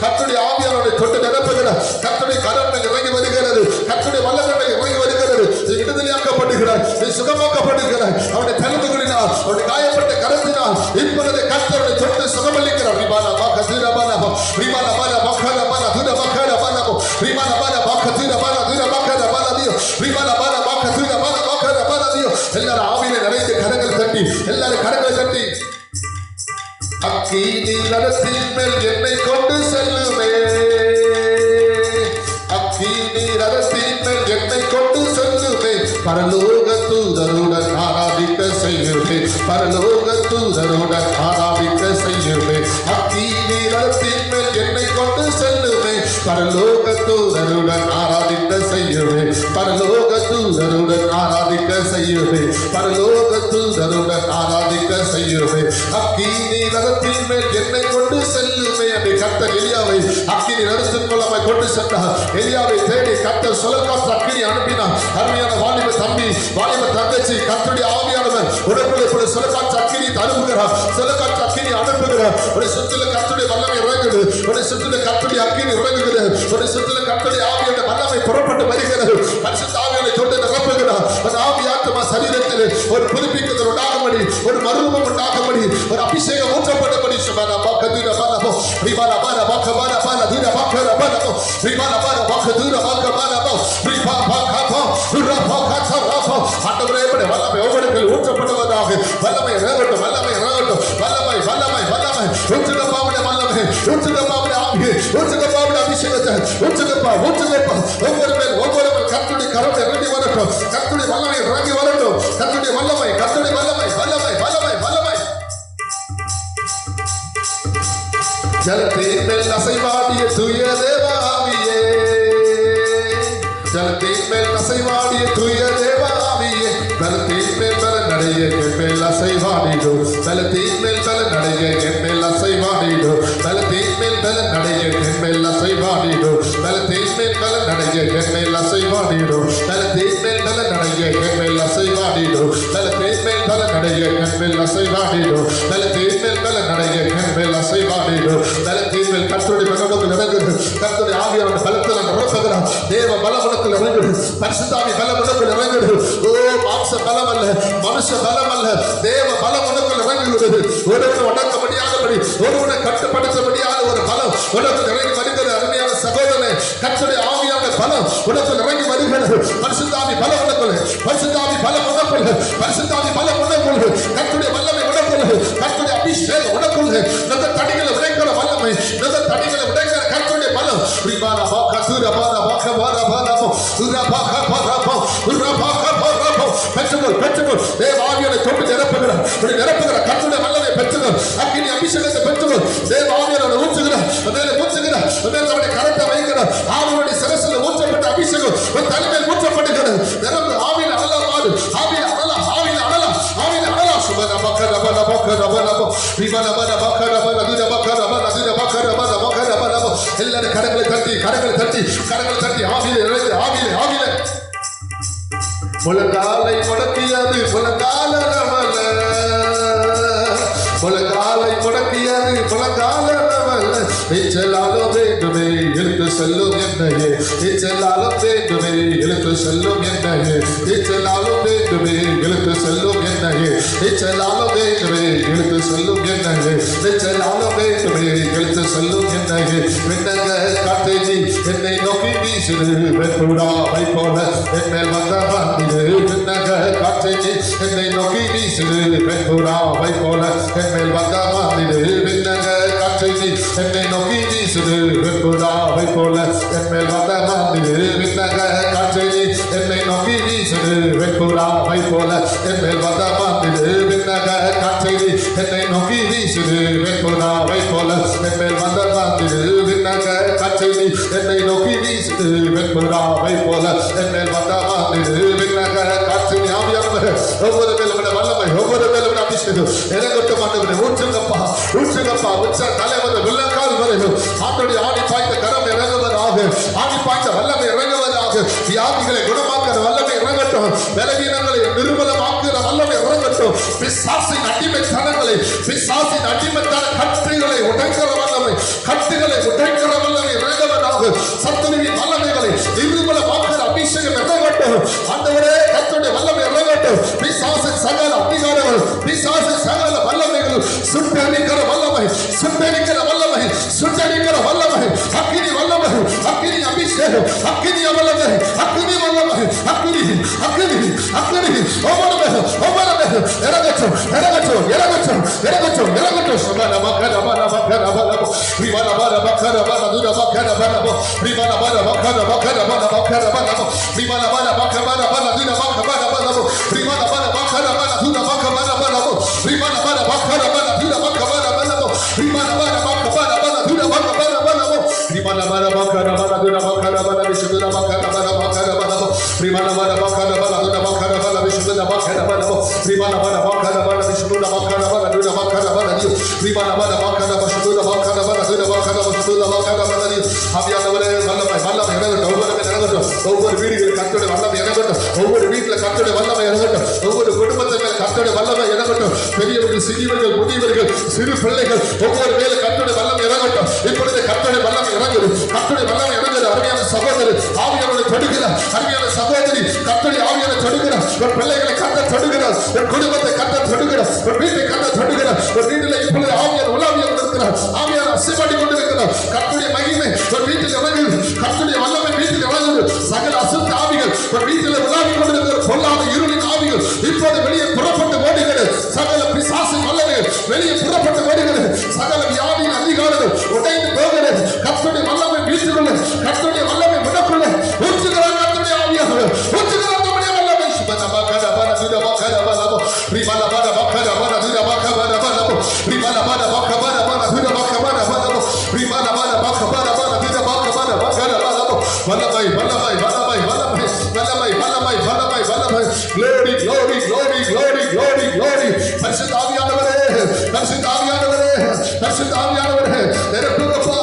கர்த்தருடைய ஆவியானவரை தொட்டு நிரப்புகிறார் கர்த்தருடைய கரம் இறங்கி வருகிறது கர்த்தருடைய வல்லமை இறங்கி வருகிறது நீ விடுதலையாக்கப்படுகிறார் நீ சுகமாக்கப்படுகிறார் அவருடைய தழும்புகளினால் அவருடைய காயப்பட்ட கரத்தினால் இப்பொழுது கர்த்தருடைய தொட்டு சுகமளிக்கிறார் ரிபானா பாகதிர பானபோ ரிபானா பானா பாகல பானா துர பாகல பானபோ ரிபானா பானா பாகதிர பானா துர பாகல பானதியோ ரிபானா பானா பாகதிர பானா பாகல பானதியோ எல்லாரும் ஆவியிலே நிறைந்து கரங்களை தட்டி எல்லாரும் கரங்களை தட்டி அக்கி நீ ரதத்தின் மேல் என்னை கொண்டு செல்லுமே அக்கி நீ ரதத்தின் மேல் என்னை கொண்டு செல்லுமே பரலோக தூதருடன் ஆராதிக்க செய்யுமே பரலோக தூதருடன் ஆராதிக்க செய்யுமே அக்கி நீ ரதத்தின் மேல் என்னை கொண்டு செல்லுமே பரலோக தூதருடன் ஆராதிக்க செய்யுமே பரலோக தூதருடன் ஆராதிக்க செய்யுமே பரலோக தூதருடன் ஆராதிக்க செய்யுமே அக்கி நீ ரதத்தின் மேல் என்னை கொண்டு செல்லுமே அப்படி கர்த்தர் எலியாவை அக்கினி ரதத்தின் மூலமா கொண்டு சென்றார் எலியாவை தேடி கர்த்தர் சுழற்காற்று அக்கினி அனுப்பினார் அருமையான வாலிப தம்பி வாலிப தங்கச்சி கர்த்தருடைய ஆவியானவர் உடம்புல இப்படி சுழற்காற்று அக்கினி அனுப்புகிறார் சுழற்காற்று அக்கினி அனுப்புகிறார் ஒரு சுற்றில கர்த்தருடைய வல்லமை இறங்குது, ஒரு சுற்றில கர்த்தருடைய அக்கினி இறங்குகிறது, ஒரு சுற்றில கர்த்தருடைய ஆவியோட வல்லமை புறப்பட்டு வருகிறது. பரிசுத்த ஆவியோட தொட்டு நிரப்புகிறார். அந்த ஆவி ஆத்மா சரீரத்தில் ஒரு புதுப்பிக்குதல் உண்டாகும்படி, ஒரு மறுரூபம் உண்டாகும்படி, ஒரு அபிஷேகம் ஊற்றப்படும்படி சுபன பக்கதுர பலபோ ரிபால பல பக்கபல பல துர பக்கர பலபோ ரிபால பல பக்கதுர பக்கபலபோ ரிபா பக்கபோ துர பக்கசரபோ ஆண்டவரே வல்லமை ஒவ்வொருவருக்கும் ஊற்றப்படுவதாக. வல்லமை இறங்கட்டும், வல்லமை இறங்கட்டும், வல்லமை வல்லமை வல்லமை ஊற்றுகப்பாவுடைய வல்லமை, ஊற்றுகப்பாவுடைய ஆவி, ஊற்றுகப்பாவுடைய அபிஷேகத்தை ஊற்றுகப்பா ஊற்றுகப்பா ஒவ்வொரு மேல் கர்த்தருடைய கரம் இறங்கி வரட்டும், கர்த்தருடைய வல்லமை இறங்கி வரட்டும், கர்த்தருடைய வல்லமை கர்த்தருடைய வல்லமை வல்லமை வல்லமை வல்லமை. ஜலத்தின் மேல் அசைவாடிய தூய தேவாவியே, ஜலத்தின் மேல் அசைவாடிய தூய தேவாவியே, பலத்தின் மேல் பல நடைய என் மேல் அசைவாடிடோ, பலத்தின் மேல் பல நடைய என் மேல் அசைவாடிடோ, பலத்தின் மேல் பல நடைய என் மேல் அசைவாடிடோ, பலத்தின் மேல் பல நடைய என் மேல் அசைவாடிடோ, பலத்தின் மேல் பல நடைய என் மேல் அசைவாடிடோ, பலத்தின் மேல் பல நடைய என் மேல் அசைவாடிடோ, பலத்தின் மேல் பல நடைய என் மேல் அசைவாடிடோ, பலத்தின் மேல் கர்த்தருடைய மகத்துவத்தில் இறங்குது, கர்த்தருடைய ஆவியான பலத்தில் நிரப்புகிறார். தேவ பலமுடத்தில் இறங்குது, பரிசுத்தாவி பலமுடத்தில் இறங்குது. ஓ மாம்ச பலம் அல்ல, மனுஷ பலம் அல்ல, தேவ பலம் உனக்குள் இறங்குகிறது. ஒருவனை உடக்க முடியாதபடி, ஒருவனை கட்டுப்படுத்த முடியாத ஒரு பலம் உனக்கு இறங்கி வருகிறது. அருமையான சகோதரனே, கர்த்தருடைய ஆவியான பலம் உனக்குள் இறங்கி வருகிறது. பரிசுத்தாவி பலம் உனக்குள், பரிசுத்தாவி பலம் உனக்குள், பரிசுத்தாவி பலம் உனக்குள், கர்த்தருடைய வல்லமை உனக்குள், கர்த்தருடைய அபிஷேகம் உனக்குள், இந்த தடிகளை உடைக்கிற வல்லமை, இந்த தடிகளை உடைக்கிற கர்த்தருடைய பலம். ரிபான பாக்க சூர பான பாக்க பான பான சூர பாக்க பான சூர பாக்க பான பெற்றுக்கொள் பெற்றுக்கொள். தேவ ஆவியை தொட்டு நிரப்புகிறார், நிரப்புகிறார். கர்த்தருடைய வல்லமை பெற்றுக்கொள், அக்கினி அபிஷேகத்தை பெற்றுக்கொள். தேவ ஆவியை ஊற்றுகிறார், மேலே ஊற்றுகிறார், மேலே அவருடைய கரத்தை வைக்கிறார். ஆவியுடைய சிரசில் ஊற்றப்பட்ட அபிஷேகம் ஒரு தலைமையில் ஊற்றப்படுகிறது. நிரம்பு ஆவியில் அழலாம், ஆடு ஆவியில் அழலாம், ஆவியில் அழலாம், ஆவியில் அழலாம். சுபன பக்க ரப பக்க ரப ரப ரிபன பன பக்க ரப நதுர பக்க ரப நதுர பக்க ரப பக்க ரப ரப. எல்லாரும் கரங்களை தட்டி கரங்களை தட்டி கரங்களை தட்டி ஆவியில் இறைந்து ஆவியில் ஆவியில் முழங்காலை முடக்கியது முழங்கால ரவல, முழங்காலை முடக்கியது முழங்கால ரவல. நீச்சலாலும் வேண்டுமே இழுத்து செல்லும் என்னையே, நீச்சலாலும் வேண்டுமே இழுத்து செல்லும் என்னையே, நீச்சலாலும் வேண்டுமே இழுத்து செல்லும் என்னையே, நீச்சலாலும் வேண்டுமே இழுத்து செல்லும் என்னையே, நீச்சலாலும் வேண்டுமே இழுத்து செல்லும் என்னையே. விண்ணக காற்றை நீ என்னை நோக்கி வீசுது, வெண்புறாவை போல என் மேல் வந்த வந்திடு. விண்ணக காற்றை நீ என்னை நோக்கி வீசுது, வெண்புறாவை போல என் மேல் வந்த வந்திடு. விண்ணக காற்றை நீ என்னை நோக்கி வீசுது, வெண்புறாவை போல என் மேல் வந்த வந்திடு. விண்ணக காற்றை நீ என்னை நோக்கி வீசுது, வெண்புறாவை போல என் மேல் வந்த வந்திடு. விண்ணக காற்றை நீ என்னை நோக்கி வீசுது, வெண்புறாவை போல என் மேல் வந்த வந்திடு. விண்ணக காற்றை நீ என்னை நோக்கி வீசுது, வெண்புறாவை போல என் மேல் வந்த வந்திடு. விண்ணக காற்றை நீ ஆவியானவர் ஒவ்வொரு மேலும் வல்லமை, ஒவ்வொரு மேலும் அபிஷேகம் இறங்கட்டும். ஆண்டவரே ஊற்றுங்கப்பா ஊற்றுங்கப்பா. உச்ச தலைவர் வெள்ளக்கால் வரையும் ஆண்டோடைய ஆடி பாய்ந்த கரம் இறங்குவதாக, ஆடி பாய்ந்த வல்லமை இறங்குவதாக. வியாதிகளை குணமாக்குற வல்லமை இறங்கட்டும், பலவீனங்களை நிர்மலமாக்குற வல்லமை இறங்கட்டும். பிசாசின் அடிமைத்தனங்களை, பிசாசின் அடிமைத்தன கட்டுகளை உடைக்கிற வல்லமை, கட்டுகளை உடைக்கிற வல்லமை இறங்குவதாக. சத்துருவின் வல்லமைகளை நிர்மலமாக்குற அபிஷேகம் இறங்கட்டும். ஆண்டவரே கர்த்தருடைய வல்லமை இறங்கட்டும். பிசாசின் சகல அதிகாரங்கள், பிசாசின் சகல வல்லமைகள் சுட்டரிக்கிற வல்லமை, சுட்டரிக்கிற வல்லமை, சுட்டரிக்கிற வல்லமை, அக்கினி வல்லமை, அக்கினி அபிஷேகம், அக்கினி வல்லமை, அக்கினி வல்லமை, அக்கினி அக்கினி அக்கினி ஒவ்வொரு இறங்கட்டும் இறங்கட்டும் இறங்கட்டும் இறங்கட்டும் இறங்கட்டும். சபன மக்கர மன மக்கர மன ரிவன மன மக்கர மன துர மக்கர மன ரிவன மன மக்கர மக்கர மன மக்கர மன ரிவன மன மக்கர மன மன துர மக்கர மன மன ரிவன மன மக்கர மன துர மக்கர மன மன ரிவன மன மக்கர மன துர மக்கர மன மன ரிவன மன மக்கர மன துர மக்கர மன மன ரிவன மன மக்கர மன துர மக்கர மன விசுதுர மக்கர மன மக்கர மன ரிவன மன மக்கர மன துர மக்கர மன விசுதுர மக்கர மன ரிவன மன மக்கர மன விசுதுர மக்கர மன துர மக்கர மன ரிவன மன மக்கர விசுதுர மக்கர மன துர மக்கர விசுதுர மக்கர மன ஆவியானவரே வல்லமை வல்லமை இறங்கட்டும், ஒவ்வொரு இறங்கட்டும். ஒவ்வொரு வீடுகளில் கர்த்தருடைய வல்லமை இறங்கட்டும். ஒவ்வொரு வீட்டில் கர்த்தருடைய வல்லமை இறங்கட்டும். ஒவ்வொரு குடும்பத்தின் மேல் கர்த்தருடைய வல்லமை இறங்கட்டும். பெரியவர்கள், சிறியவர்கள், முதியவர்கள், சிறு பிள்ளைகள் ஒவ்வொரு மேல கர்த்தருடைய வல்லமை இறங்கட்டும். இப்பொழுது கர்த்தருடைய வல்லமை இறங்குது. கர்த்தருடைய வல்லமை இறங்குது. அருமையான சகோதரர் ஆவியானவரை தொடுகிறார். அருமையான சகோதரி கர்த்தருடைய ஆவியானவரை தொடுகிறார். ஒரு பிள்ளைகளை கர்த்தர் தொடுகிறார். ஒரு குடும்பத்தை கர்த்தர் தொடுகிறார். ஒரு வீட்டை கர்த்தர் தொடுகிறார். ஒரு வீட்டில் இப்பொழுது ஆவியான உலாவியானவர் இருக்கிறார். ஆவியான அசைபாடி கொண்டிருக்கிறார். கர்த்தருடைய மகிமை ஒரு வீட்டில் இறங்குது. கர்த்தருடைய வல்லமை வீட்டில் இறங்குது. சகல அசுத்த ஆவிகள் ஒரு வீட்டில் உலாவி கொண்டிருக்கிற பொல்லாத இருளின் ஆவிகள் இப்போது வெளியே புறப்பட்டு ஓடுகிறது. சகல பிசாசின் வல்லமை வெளியே புறப்பட்டு ஓடுகிறது. சகல வியாதியின் அதிகாரங்கள் உடைந்து போகிறது. கர்த்தருடைய வல்லமை வீட்டுக்குள்ள, கர்த்தருடைய வல்லமை முடக்குள்ள ஊற்றுகிறார். கர்த்தருடைய ஆவியானவர் ஊற்றுகிறார். நம்முடைய வல்லமை சுபனபகர பரதுர பகர பலபோ ரிபலபர பகர பரதுர பகர பலபோ ரிபலபர பகர பரதுர பகர பலபோ ரிபலபர பகர பரதுர பகர பகர பலபோ வல்லமை வல்லமை வல்லமை வல்லமை வல்லமை வல்லமை வல்லமை வல்லமை glory glory glory glory glory glory பரிசுத்த ஆவியானவரே, பரிசுத்த ஆவியானவரே, பரிசுத்த ஆவியானவரே நிரப்புங்கப்பா,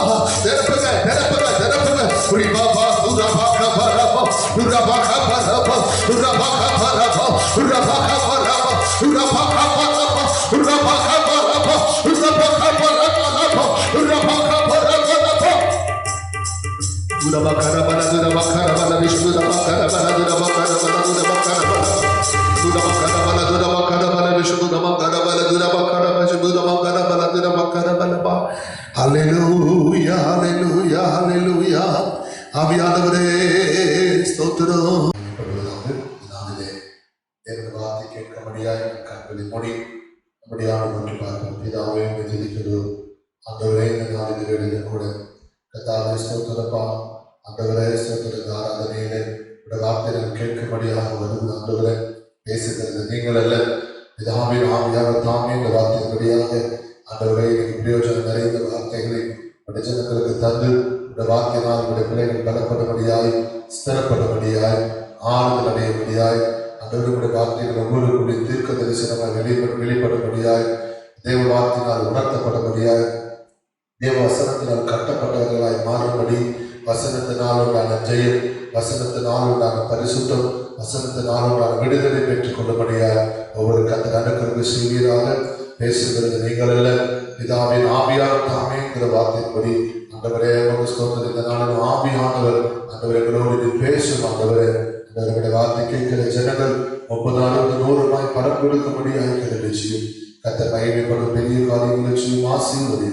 நிரப்புங்க நிரப்புங்க நிரப்புங்க. ரிபாபா துரபாக பரபா துரபாக பரபா துரபாக பரபா துரபாக பரபா துரபாக பரபா துரபாக பரபா துரபாக பரபா துரபாக பரபா துரபாக பரபா துரபாக பரபா விஷ்ணு துரபாக பரபா துரபாக பரபா துரபாக பரபா துரபாக பரபா விஷ்ணு துரபாக பரபா துரபாக விஷ்ணு துரபாக பரபா துரபாக பரபா. ஹல்லேலூயா ஹல்லேலூயா ஹல்லேலூயா. ஆவியானவரே ஸ்தோத்திரம். என்னுடைய வார்த்தை கேட்கும்படியாய் கண்களை மூடி நம்முடைய ஆண்டு பார்க்கும் பிதாவே துதிக்கிறோம். ஆண்டவரே இந்த நாளில் கூட கர்த்தாவே ஸ்தோத்திரப்பா. ஆண்டவரே ஸ்தோத்திர ஆராதனையிலே உடைய வார்த்தைகள் கேட்கும்படியாக வருவது ஆண்டவரே பேசுகிறது நீங்கள் அல்ல. பிதாவின் ஆவியாக தாமே இந்த வார்த்தையின்படியாக ஆண்டவரே எனக்கு பிரயோஜனம் நிறைந்த வார்த்தைகளை உடைய ஜனங்களுக்கு தந்து உடைய வார்த்தையினால் உடைய பிள்ளைகள் பலப்படும்படியாய் ஸ்திரப்படும்படியாய் ஆறுதல் அடையும்படியாய் ஆண்டவருடைய வார்த்தைகள் ஒவ்வொருவருடைய தீர்க்க தரிசனமாக வெளிப்படும்படியாய் தேவ வார்த்தையினால் உணர்த்தப்படும்படியாய் தேவ வசனத்தினால் கட்டப்பட்டவர்களாய் மாறும்படி வசனத்தினால் உண்டான ஜெயம், வசனத்தினால் உண்டான பரிசுத்தம், வசனத்தினால் உண்டான விடுதலை பெற்றுக் கொள்ளும்படியாய் ஒவ்வொரு கத்த அனுக்கிற செய்வீராக. பேசுகிறது நீங்கள் அல்ல, பிதாவின் ஆவியார் தாமேங்கிற வார்த்தையின்படி ஆண்டவரே ஸ்தோத்திரம். இந்த நாளில் ஆவியானவர் ஆண்டவர் எங்களோடு பேசும். ஆண்டவரே ஆண்டவருடைய வார்த்தை கேட்கிற ஜனங்கள் 30, 60, 100 பரப்பெடுக்கும்படியாக நிச்சயம் கர்த்தர் மகிமைப்படும் பெரிய காரியங்களை செய்யும் ஆசீர்வதி.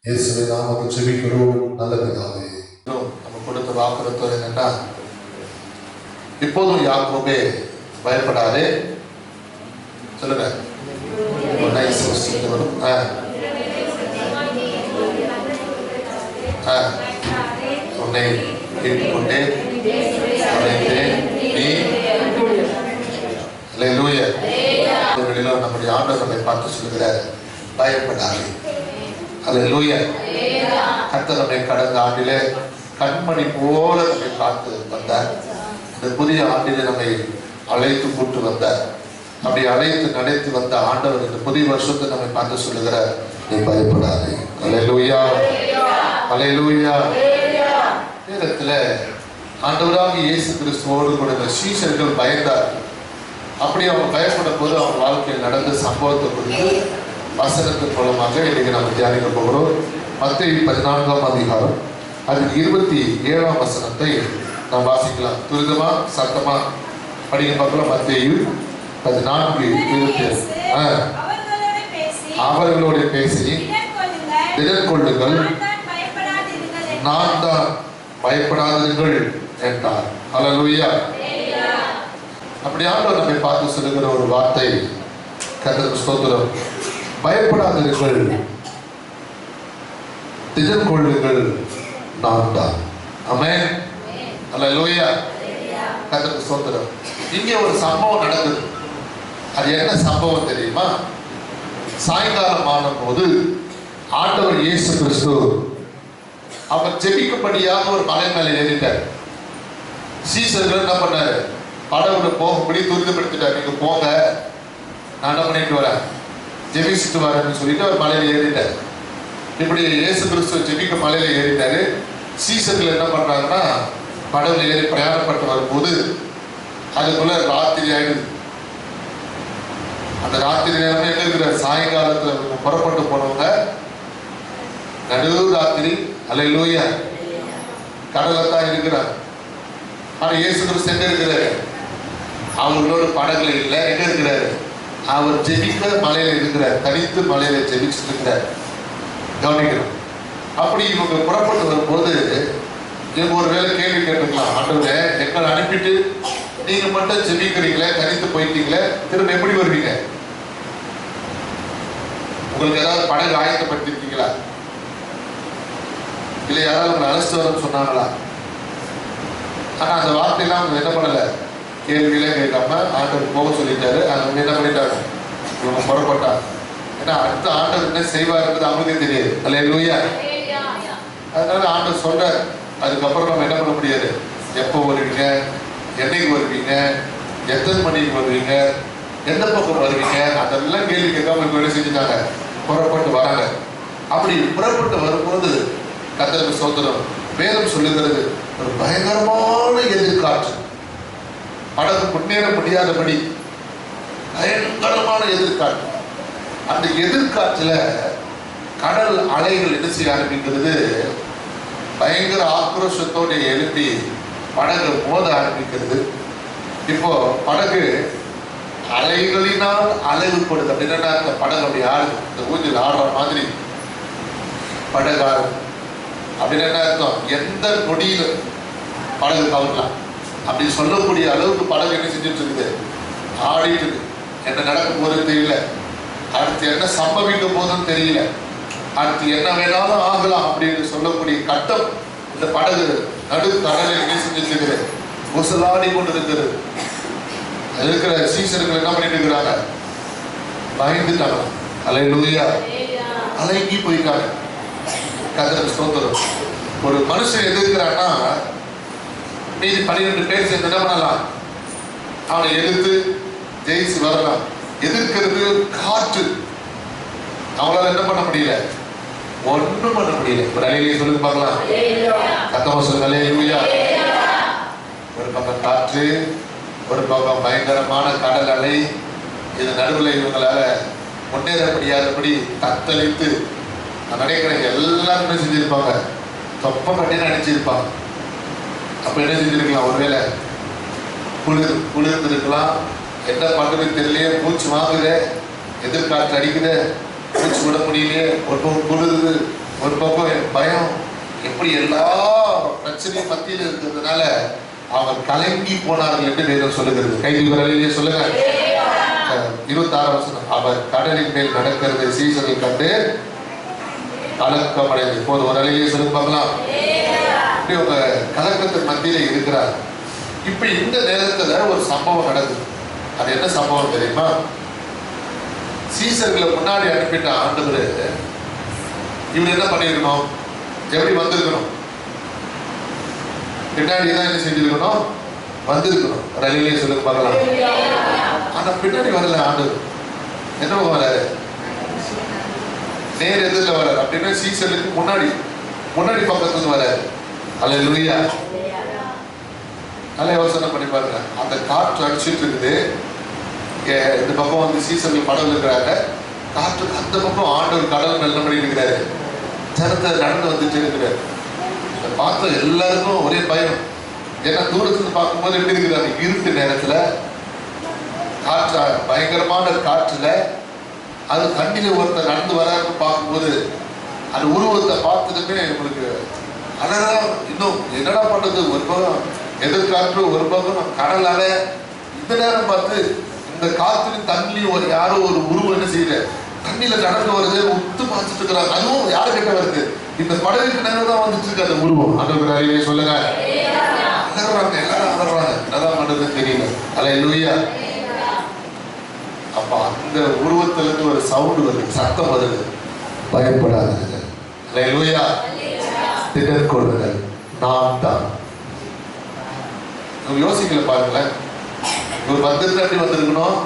இயேசுவின் நாமத்தில் ஜெபிக்கிறோம் நல்ல பிதாவே. நம்ம கொடுத்த வாக்குறுத்தல் என்னன்னா, இப்போதும் யாக்கோபே பயப்படாதே. சொல்லுங்க. உன்னை கேட்டுக்கொண்டே நம்முடைய ஆண்டவர் நம்மை பார்த்து சொல்லுகிறார், பயப்படாதே. அல்லேலூயா. கர்த்தர் நம்மை கடந்த ஆண்டிலே கண்மணி போல நம்மை பார்த்து வந்தார். இந்த புதிய ஆண்டிலே நம்மை அழைத்து கூட்டு வந்தார். அப்படி அழைத்து நடத்தி வந்த ஆண்டவர் இந்த புதிய வருஷத்தை நம்மை பார்த்து சொல்லுகிறார், நீ பயப்படாதே. அல்லேலூயா அல்லேலூயா. நேரத்துல ஆண்டவராக இயேசு கிறிஸ்துவோடு கூட இந்த சீஷர்கள் பயந்தார். அப்படி அவங்க பயப்படும் போது அவங்க வாழ்க்கையில் நடந்த சம்பவத்தை குறித்து வசனத்தின் மூலமாக இன்னைக்கு நம்ம தியானிக்க போகிறோம். மத்தேயு 14ஆம் அதிகாரம் அதுக்கு 27ஆம் வசனத்தை நாம் வாசிக்கலாம். துரிதமா சத்தமா படிக்க பார்க்கலாம். மத்தேயு 14:27. அவர்களோடு பேசி திடன் கொள்ளுங்கள், நான் தான், பயப்படாதீர்கள் என்றார். அல்லேலூயா. அப்படி ஆண்டவர் நம்மை பார்த்து சொல்லுகிற ஒரு வார்த்தை, கர்த்தருக்கு ஸ்தோத்திரம், பயப்படாதீர்கள், திடன் கொள்ளுங்கள், நான் தான். ஆமென். அல்லேலூயா. கர்த்தருக்கு ஸ்தோத்திரம். இங்கே ஒரு சம்பவம் நடக்குது. அது என்ன சம்பவம் தெரியுமா? சாயங்காலம் ஆன போது ஆண்டவர் இயேசு கிறிஸ்து அவர் ஜெபிக்கும்படியாக ஒரு மலை மேலே ஏறிட்டார். சீசர்கள் என்ன பண்ணாரு? படகுல போகும்படி துரிதப்படுத்திட்டார். நீங்க போங்க, நான் என்ன பண்ணிட்டு வரேன், ஜெபிச்சுட்டு வரேன்னு சொல்லிட்டு அவர் மலையில ஏறிட்டார். இப்படி இயேசு கிறிஸ்து ஜெபிக்க மலையில ஏறிட்டாரு. சீசர்கள் என்ன பண்றாங்கன்னா, படகுல ஏறி பிரயாணப்பட்டு வரும்போது அதுக்குள்ள ராத்திரி ஆயிடுது. அந்த ராத்திரி நேரமே எங்க இருக்கிற சாயங்காலத்துல புறப்பட்டு போனவங்க நடு ராத்திரி அல்லேலூயா கடலத்தான் இருக்கிறார். ஆனா இயேசு கிறிஸ்து எங்க இருக்கிறாரு? அவர்களோட படகுல இல்லை. எங்க இருக்கிறாரு? அவர் ஜெபிக்க மலையில இருக்கிறார். தனித்து மலையில ஜெபிச்சுட்டு இருக்கிறார். கவனிக்கணும். அப்படி இவங்க புறப்பட்டு வரும்போது இவங்க ஒரு வேளை கேள்வி கேட்டுக்கலாம், ஆண்டவரே எங்களை அனுப்பிட்டு நீங்க மட்டும் ஜெபிக்கிறீங்களே, தனித்து போயிட்டீங்களே, திரும்ப எப்படி வருவீங்க? உங்களுக்கு ஏதாவது படகு ஆயத்தப்படுத்திருக்கீங்களா? இல்லை யாராவது உங்களை அழைச்சிட்டு வரன்னு சொன்னாங்களா? ஆனா அந்த வார்த்தையெல்லாம் அவங்க என்ன பண்ணல, கேள்வியிலே கேட்காம ஆண்டவர் போக சொல்லிட்டாரு. அவங்க என்ன பண்ணிட்டாங்க? இவங்க புறப்பட்டாங்க. ஏன்னா அடுத்த ஆண்டவர் என்ன செய்வாருன்றது அவங்களுக்கே தெரியாது. அல்லேலூயா. அதனால ஆண்டவர் சொல்றாரு. அதுக்கப்புறம் நம்ம என்ன பண்ண முடியாது, எப்போ வருவீங்க, என்னைக்கு வருவீங்க, எத்தனை மணிக்கு வருவீங்க, எந்த பக்கம் வருவீங்க, அதெல்லாம் கேள்வி கேட்காம இப்போ என்ன செஞ்சுட்டாங்க, புறப்பட்டு வராங்க. அப்படி புறப்பட்டு வரும்போது கர்த்தருக்கு ஸ்தோத்திரம், வேதம் சொல்லுகிறது ஒரு பயங்கரமான எதிர்காற்று, படகு முன்னேற முடியாதபடி பயங்கரமான எதிர்காற்று. அந்த எதிர்காற்றுல கடல் அலைகள் என்ன செய்ய ஆரம்பிக்கிறது, பயங்கர ஆக்ரோஷத்தோடு எழுப்பி படகு மோத ஆரம்பிக்கிறது. இப்போ படகு அலைகளினால் அலைவுப்படுது. அப்படின்னா அந்த படகு அப்படி ஆடுது, இந்த ஊஞ்சல் ஆடுற மாதிரி படகு ஆடுது. அப்படின்னு என்ன அர்த்தம்? எந்த நொடியில படகு கவுக்கலாம் அப்படி சொல்லக்கூடிய அளவுக்கு படகு என்ன செஞ்சுட்டு இருக்குது, ஆடிட்டு இருக்கு. என்ன நடக்கும் போதுன்னு தெரியல, அடுத்து என்ன சம்பவிக்க போதுன்னு தெரியல, அடுத்து என்ன வேணாலும் ஆகலாம் அப்படின்னு சொல்லக்கூடிய கட்டம் இந்த படகு நடு கடலில் என்ன செஞ்சுட்டு இருக்குது, ஊசலாடி கொண்டு இருக்கிறது. இருக்கிற சீசர்கள் என்ன பண்ணிட்டு இருக்கிறாங்க, பயந்துட்டாங்க. அல்லேலூயா, அலைங்கி போயிட்டாங்க. கர்த்தருக்கு ஸ்தோத்திரம். ஒரு மனுஷன் எதிர்க்கிறான்னா மீதி 12 பேர் சேர்ந்து என்ன பண்ணலாம், அவனை எதிர்த்து ஜெயிச்சு வரலாம். எதிர்க்கிறது காற்று, அவங்களால என்ன பண்ண முடியல, ஒன்றும் பண்ண முடியல. ஒரு அலையிலேயே சொல்லி பார்க்கலாம், சத்தமா சொல்லுங்க அல்லேலூயா. ஒரு பக்கம் காற்று, ஒரு பக்கம் பயங்கரமான கடல் அலை. இது நடுவில் இவங்களால முன்னேற முடியாதபடி தத்தளித்து நான் நினைக்கிறேன் எல்லாருமே செஞ்சிருப்பாங்க, தொப்ப கட்டின்னு நினைச்சிருப்பாங்க. அப்ப என்ன செஞ்சிருக்கலாம், ஒருவேளை குளிர்ந்து இருக்கலாம், என்ன பண்றதுன்னு தெரியலையே, மூச்சு வாங்குது, எதிர்காற்று அடிக்குது, மூச்சு விட முடியலையே, ஒரு பக்கம் குளிருது, ஒரு பக்கம் பயம், எப்படி எல்லா பிரச்சனையும் மத்தியில் இருக்கிறதுனால அவங்க கலங்கி போனார்கள் என்று வேதம் சொல்லுகிறது. கைதிகளிலேயே சொல்லுங்க. 26 வசனம், அவர் கடலின் மேல் நடக்கிறது சீசர்கள் கண்டு கலக்கமடைந்து. இப்போது ஒரு அலையிலேயே சொல்லி பார்க்கலாம். இப்படி உங்க கலக்கத்தின் மத்தியில இருக்கிறார். இப்ப இந்த நேரத்துல ஒரு சம்பவம் நடக்குது. அது என்ன சம்பவம் தெரியுமா? சீசர்களை முன்னாடி அனுப்பிட்ட ஆண்டவர் இவர் என்ன பண்ணிருக்கணும், எப்படி வந்திருக்கணும், பின்னாடி தான் என்ன செஞ்சிருக்கணும், வந்திருக்கணும். ரயிலே சொல்லுங்க பார்க்கலாம். ஆனா பின்னாடி வரல ஆண்டவர். என்ன வராரு, நேர் எதிரில் வராரு. அப்படின்னா சீசனுக்கு முன்னாடி பக்கத்துல வராரு. அல்லேலூயா. நல்ல யோசனை பண்ணி பாருங்க. அந்த காற்று அடிச்சுட்டு இருக்குது, இந்த பக்கம் வந்து சீசர்கள் படகு இருக்கிறாங்க, காற்றுக்கு அந்த பக்கம் ஆண்டவர் கடல் நல்ல பண்ணி இருக்கிறாரு, ஜனத்தை நடந்து வந்துட்டு இருக்கிறாரு. இதை பார்த்த எல்லாருக்கும் ஒரே பயம். ஏன்னா தூரத்துல பார்க்கும்போது எப்படி இருக்கிறாரு, இருட்டு நேரத்துல காற்று, பயங்கரமான காற்றுல அது தண்ணியில ஒருத்தர் நடந்து வராருன்னு பார்க்கும்போது அந்த உருவத்தை பார்த்ததுமே உங்களுக்கு அழகா, இன்னும் என்னடா பண்றது, ஒரு பக்கம் எதிர்காற்று, ஒரு பக்கம் கடல் அலை. இந்த நேரம் பார்த்து இந்த காற்று தண்ணி யாரோ ஒரு உருவம் என்ன செய்யல, தண்ணியில கடந்து வருது, உத்து பார்த்துட்டு இருக்கிறாங்க. அதுவும் யாரு கிட்ட வருது, இந்த படகுக்கு நேரம் தான் வந்துட்டு இருக்கு அந்த உருவம். ஆண்டவரே சொல்லுங்க. அலறாங்க, எல்லாரும் அலறாங்க, என்னதான் பண்றதுன்னு தெரியல. அல்லேலூயா. அப்ப அந்த உருவத்துல இருந்து ஒரு சவுண்ட் வருது, சத்தம் வருது, பயப்படாதீர்கள். அல்லேலூயா. திடற்கொள்ளுங்கள், நான் தான். யோசிக்கல பாருங்களேன். இவர் வந்திருந்தா எப்படி வந்திருக்கணும்,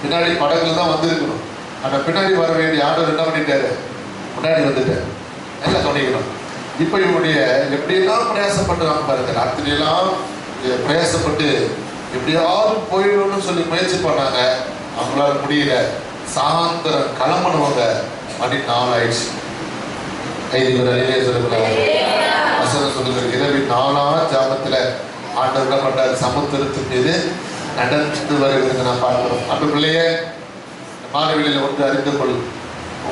பின்னாடி படகுல தான் வந்திருக்கணும். ஆனா பின்னாடி வர வேண்டிய ஆண்டவர் என்ன பண்ணிட்டாரு, முன்னாடி வந்துட்டாரு. நல்லா கவனிக்கணும். இப்ப இவனுடைய எப்படியெல்லாம் பிரயாசப்பட்டுறாங்க பாருங்க. ராத்திரியெல்லாம் பிரயாசப்பட்டு எப்படியாவது போயிடணும்னு சொல்லி முயற்சி பண்ணாங்க. அவங்களால முடியல. சாயந்தரம் கிளம்பணுவாங்க. மணி 4 ஆயிடுச்சு. வசனம் சொல்லுகிற இரவின் 4ஆம் ஜாமத்துல ஆண்டவர் என்ன பண்றாரு? சமுத்திரத்தின் மீது நடந்து வருகிறது நான் பார்க்கிறோம். அன்பு பிள்ளையே, மாணவிகளில் ஒன்று அறிந்து கொள்.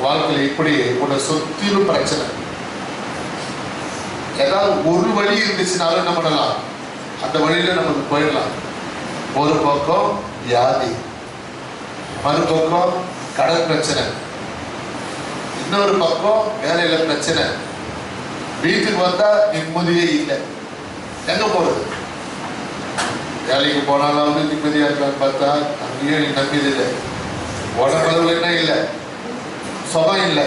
வாழ்க்கையில் இப்படி உன்னை சுத்திலும் பிரச்சனை. ஏதாவது ஒரு வழி இருந்துச்சுனாலும் என்ன பண்ணலாம்? அந்த வழியில நமக்கு போயிடலாம். ஒரு பக்கம் வியாதி, மறுபக்கம் கடன் பிரச்சனை, இன்னொரு பக்கம் வேலையில பிரச்சனை, வீட்டுக்கு வந்தா நிம்மதியே இல்லை. எங்க போறது? வேலைக்கு போனாலும் நிம்மதியா இருக்கான்னு பார்த்தா அங்கேயும் நிம்மதி இல்லை. உடம்புல என்ன இல்லை, சுகம் இல்லை.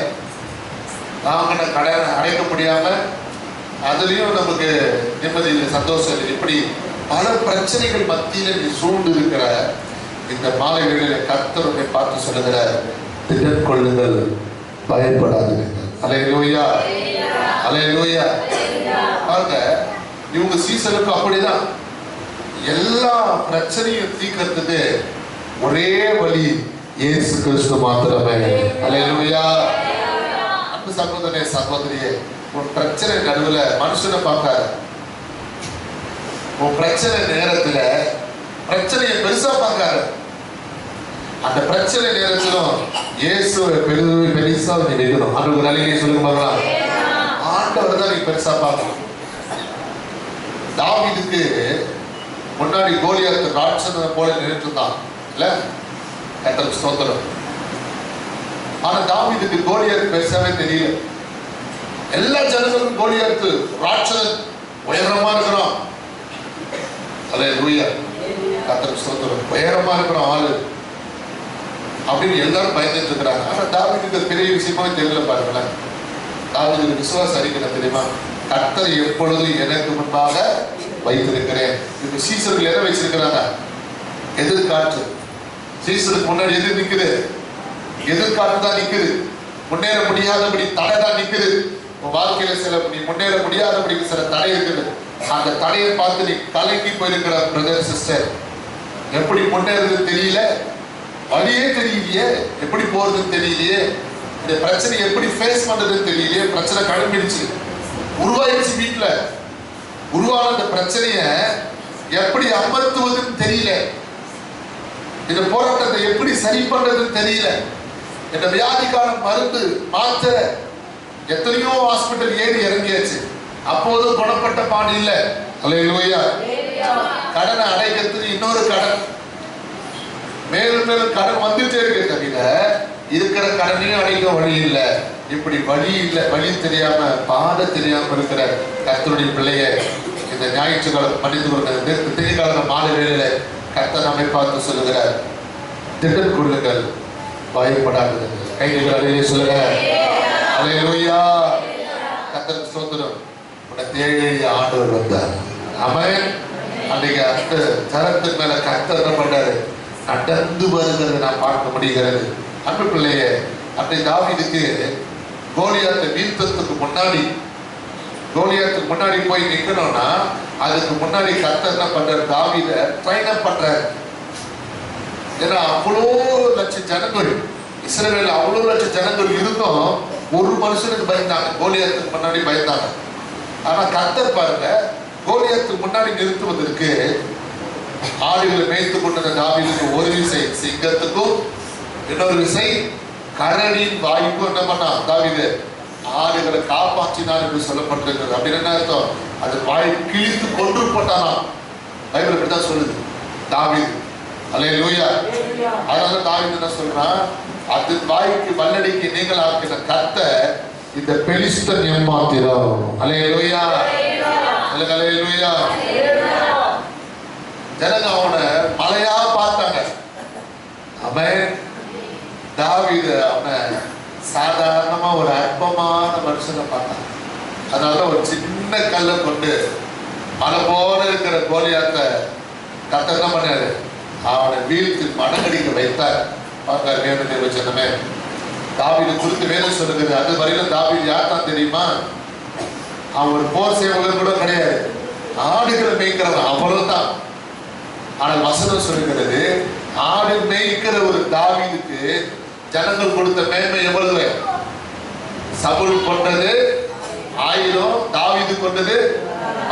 வாங்கின கடனை அடைக்க முடியாம அதுலயும் நமக்கு நிம்மதி இல்லை, சந்தோஷம் இல்லை. இப்படி பல பிரச்சனைகள் மத்தியில நீ சூழ்ந்து இருக்கிற இந்த மாலை வேளையில கர்த்தரை பார்த்து சொல்லுகிற, திடன் கொள்ளுங்கள், பயப்படாதீர்கள். அல்லேலூயா, அல்லேலூயா. பாருங்க, இவங்க சீசனுக்கு அப்படிதான். எல்லா பிரச்சனையும் தீர்க்கிறதுக்கு ஒரே வழி இயேசு கிறிஸ்து மாத்திரமே. அல்லேலூயா. அன்பு சகோதரனே, சகோதரியே, உன் பிரச்சனை நடுவுல மனுஷனை பார்க்காத. உன் பிரச்சனை நேரத்துல பிரச்சனையை பெருசா பார்க்காத. அந்த பிரச்சனை நேரத்திலும் இயேசுவை பெருசா நீ நிற்கணும். அந்த நிலையை சொல்லுங்க பார்க்கலாம். ஆண்டவர் தான் நீ பெருசா பார்க்கணும். தாவீதுக்கு முன்னாடி கோலியாத் ராட்சசனை போல நின்றுட்டான் இல்ல? கர்த்தருக்கு ஸ்தோத்திரம். ஆனா தாவீதுக்கு கோலியாத் பெருசாவே தெரியல. எல்லா ஜனங்களும் கோலியாத் ராட்சசன் உயரமா இருக்கிறான். அல்லேலூயா, கர்த்தருக்கு ஸ்தோத்திரம். உயரமா இருக்கிற ஆளு அப்படின்னு எல்லாரும் பயந்துட்டு இருக்கிறாங்க. ஆனா தாவீதுக்கு பெரிய விஷயமாவே தெரியல. பாருங்களேன், தாவீதுக்கு விசுவாசம் அறிக்கணும் தெரியுமா? கர்த்தரை எப்பொழுதும் எனக்கு முன்பாக வைத்திருக்கிறேன். இப்ப சீசர்கள் எதை வச்சிருக்கிறாங்க? எதிர்காற்று. சீசருக்கு முன்னாடி எது நிக்குது? எதிர்காற்று தான் நிக்குது. முன்னேற முடியாதபடி தடை தான் நிக்குது. உன் வாழ்க்கையில சில நீ முன்னேற முடியாதபடி சில தடை இருக்குது. அந்த தடையை பார்த்து நீ கலங்கி போயிருக்கிற பிரதர் சிஸ்டர். எப்படி முன்னேறது தெரியல, வழியே தெரியலையே, எப்படி போறதுன்னு தெரியலையே, இந்த பிரச்சனை எப்படி ஃபேஸ் பண்றதுன்னு தெரியலையே. பிரச்சனை கடுமைச்சு உருவாயிடுச்சு. வீட்டுல உருவான இந்த பிரச்சனைய எப்படி அமர்த்துவதுன்னு தெரியல. இந்த போராட்டத்தை எப்படி சரி பண்றதுன்னு தெரியல. இந்த வியாதிக்கான மருந்து மாத்திர எத்தனையோ ஹாஸ்பிட்டல் ஏறி இறங்கியாச்சு. அப்போதும் குணப்பட்ட பாடு இல்லை. அல்லேலூயா. கடனை அடைக்கிறதுக்கு இன்னொரு கடன், மேலும் மேலும் கடன் வந்துட்டே இருக்கு. தவிர இருக்கிற கடனையும் அடைக்க வழி இல்லை. இப்படி வழி இல்லை, வழி தெரியாம பாட தெரியாம இருக்கிற கர்த்தருடைய பிள்ளைய இந்த ஞாயிற்றுக்கிழமை மன்னித்து கொடுக்கிற திங்கட்கிழமை மாலை வேளையில கர்த்தர் நம்மை பார்த்து சொல்லுகிறார், திட்டம் கொள்ளுங்கள், பயப்படாதீர்கள். கைகளை சொல்லுங்க. அல்லேலூயா. கர்த்தருக்கு ஸ்தோத்திரம். உன்னை தேடி ஆண்டவர் வந்தார். ஆமென். அன்றைக்கு அந்த தரத்துக்கு மேல கர்த்தர் என்ன பண்றாரு? நடந்து வருகிறது நான் பார்க்க முடிகிறது. அன்பு பிள்ளைய, அன்றைக்கு தாவீதுக்கு கோலியாத்தை வீழ்த்தத்துக்கு முன்னாடி, கோலியாத்துக்கு முன்னாடி போய் நிக்கணும்னா அதுக்கு முன்னாடி கர்த்தர் என்ன பண்றாரு? தாவீத ட்ரைன் அப் பண்றாரு. ஏன்னா அவ்வளோ லட்சம் ஜனங்கள், இஸ்ரவேல் அவ்வளோ லட்சம் ஜனங்கள் இருந்தும் ஒரு மனுஷனுக்கு பயந்தாங்க. கோலியாத்துக்கு முன்னாடி பயந்தாங்க. ஆனா கர்த்தர் பாருங்க, கோலியாத்துக்கு முன்னாடி நிறுத்துவதற்கு ஆடுகளை மேய்த்து கொண்ட தாவீதுக்கு ஒரு விசை சிங்கத்துக்கும் இன்னொரு விசை கரடியின் வாய்க்கும் என்ன பண்ணா தாவீது? ஆடுகளை காப்பாற்றினார் என்று சொல்லப்பட்டிருக்கிறது. அப்படின்னு என்ன அர்த்தம்? அது வாய் கிழித்து கொன்று போட்டானா. பைபிள் இப்படிதான் சொல்லுது தாவீது. அல்லேலூயா. அதனால தாவீது என்ன சொல்றான்? அது வாய்க்கு வல்லடிக்கு நீங்கள் ஆக்கின கர்த்தர் இந்த பெலிஸ்தன் ஏமாத்திரம். அல்லேலூயா, அல்லேலூயா. ஜனங்க அவனை மலையா பார்த்தாங்க. அவன் தாவீது அவனை சாதாரணமா ஒரு அற்பமான மனுஷனை பார்த்தான். அதனால ஒரு சின்ன கல்லை கொண்டு மலை போல இருக்கிற கோலியாத்தை கர்த்தர் என்ன பண்ணாரு? அவனை வீழ்த்தி மடங்கடிக்க வைத்தார். பார்த்தார். வேணுமே வச்சனமே தாவீது குறித்து வேலை சொல்லுகிறது. அது வரையிலும் தாவீது யார் தான் தெரியுமா? அவன் ஒரு போர் சேவகன் கூட கிடையாது, ஆடுகளை மேய்க்கிறவன் அவ்வளவுதான். ஆனால் வசனம் சொல்லுகிறது, ஆடு மேய்க்கிற ஒரு தாவீதுக்கு ஜனங்கள் கொடுத்த மேன்மை எவ்வளவு? சவுல் கொண்டது 1000, தாவீது கொண்டது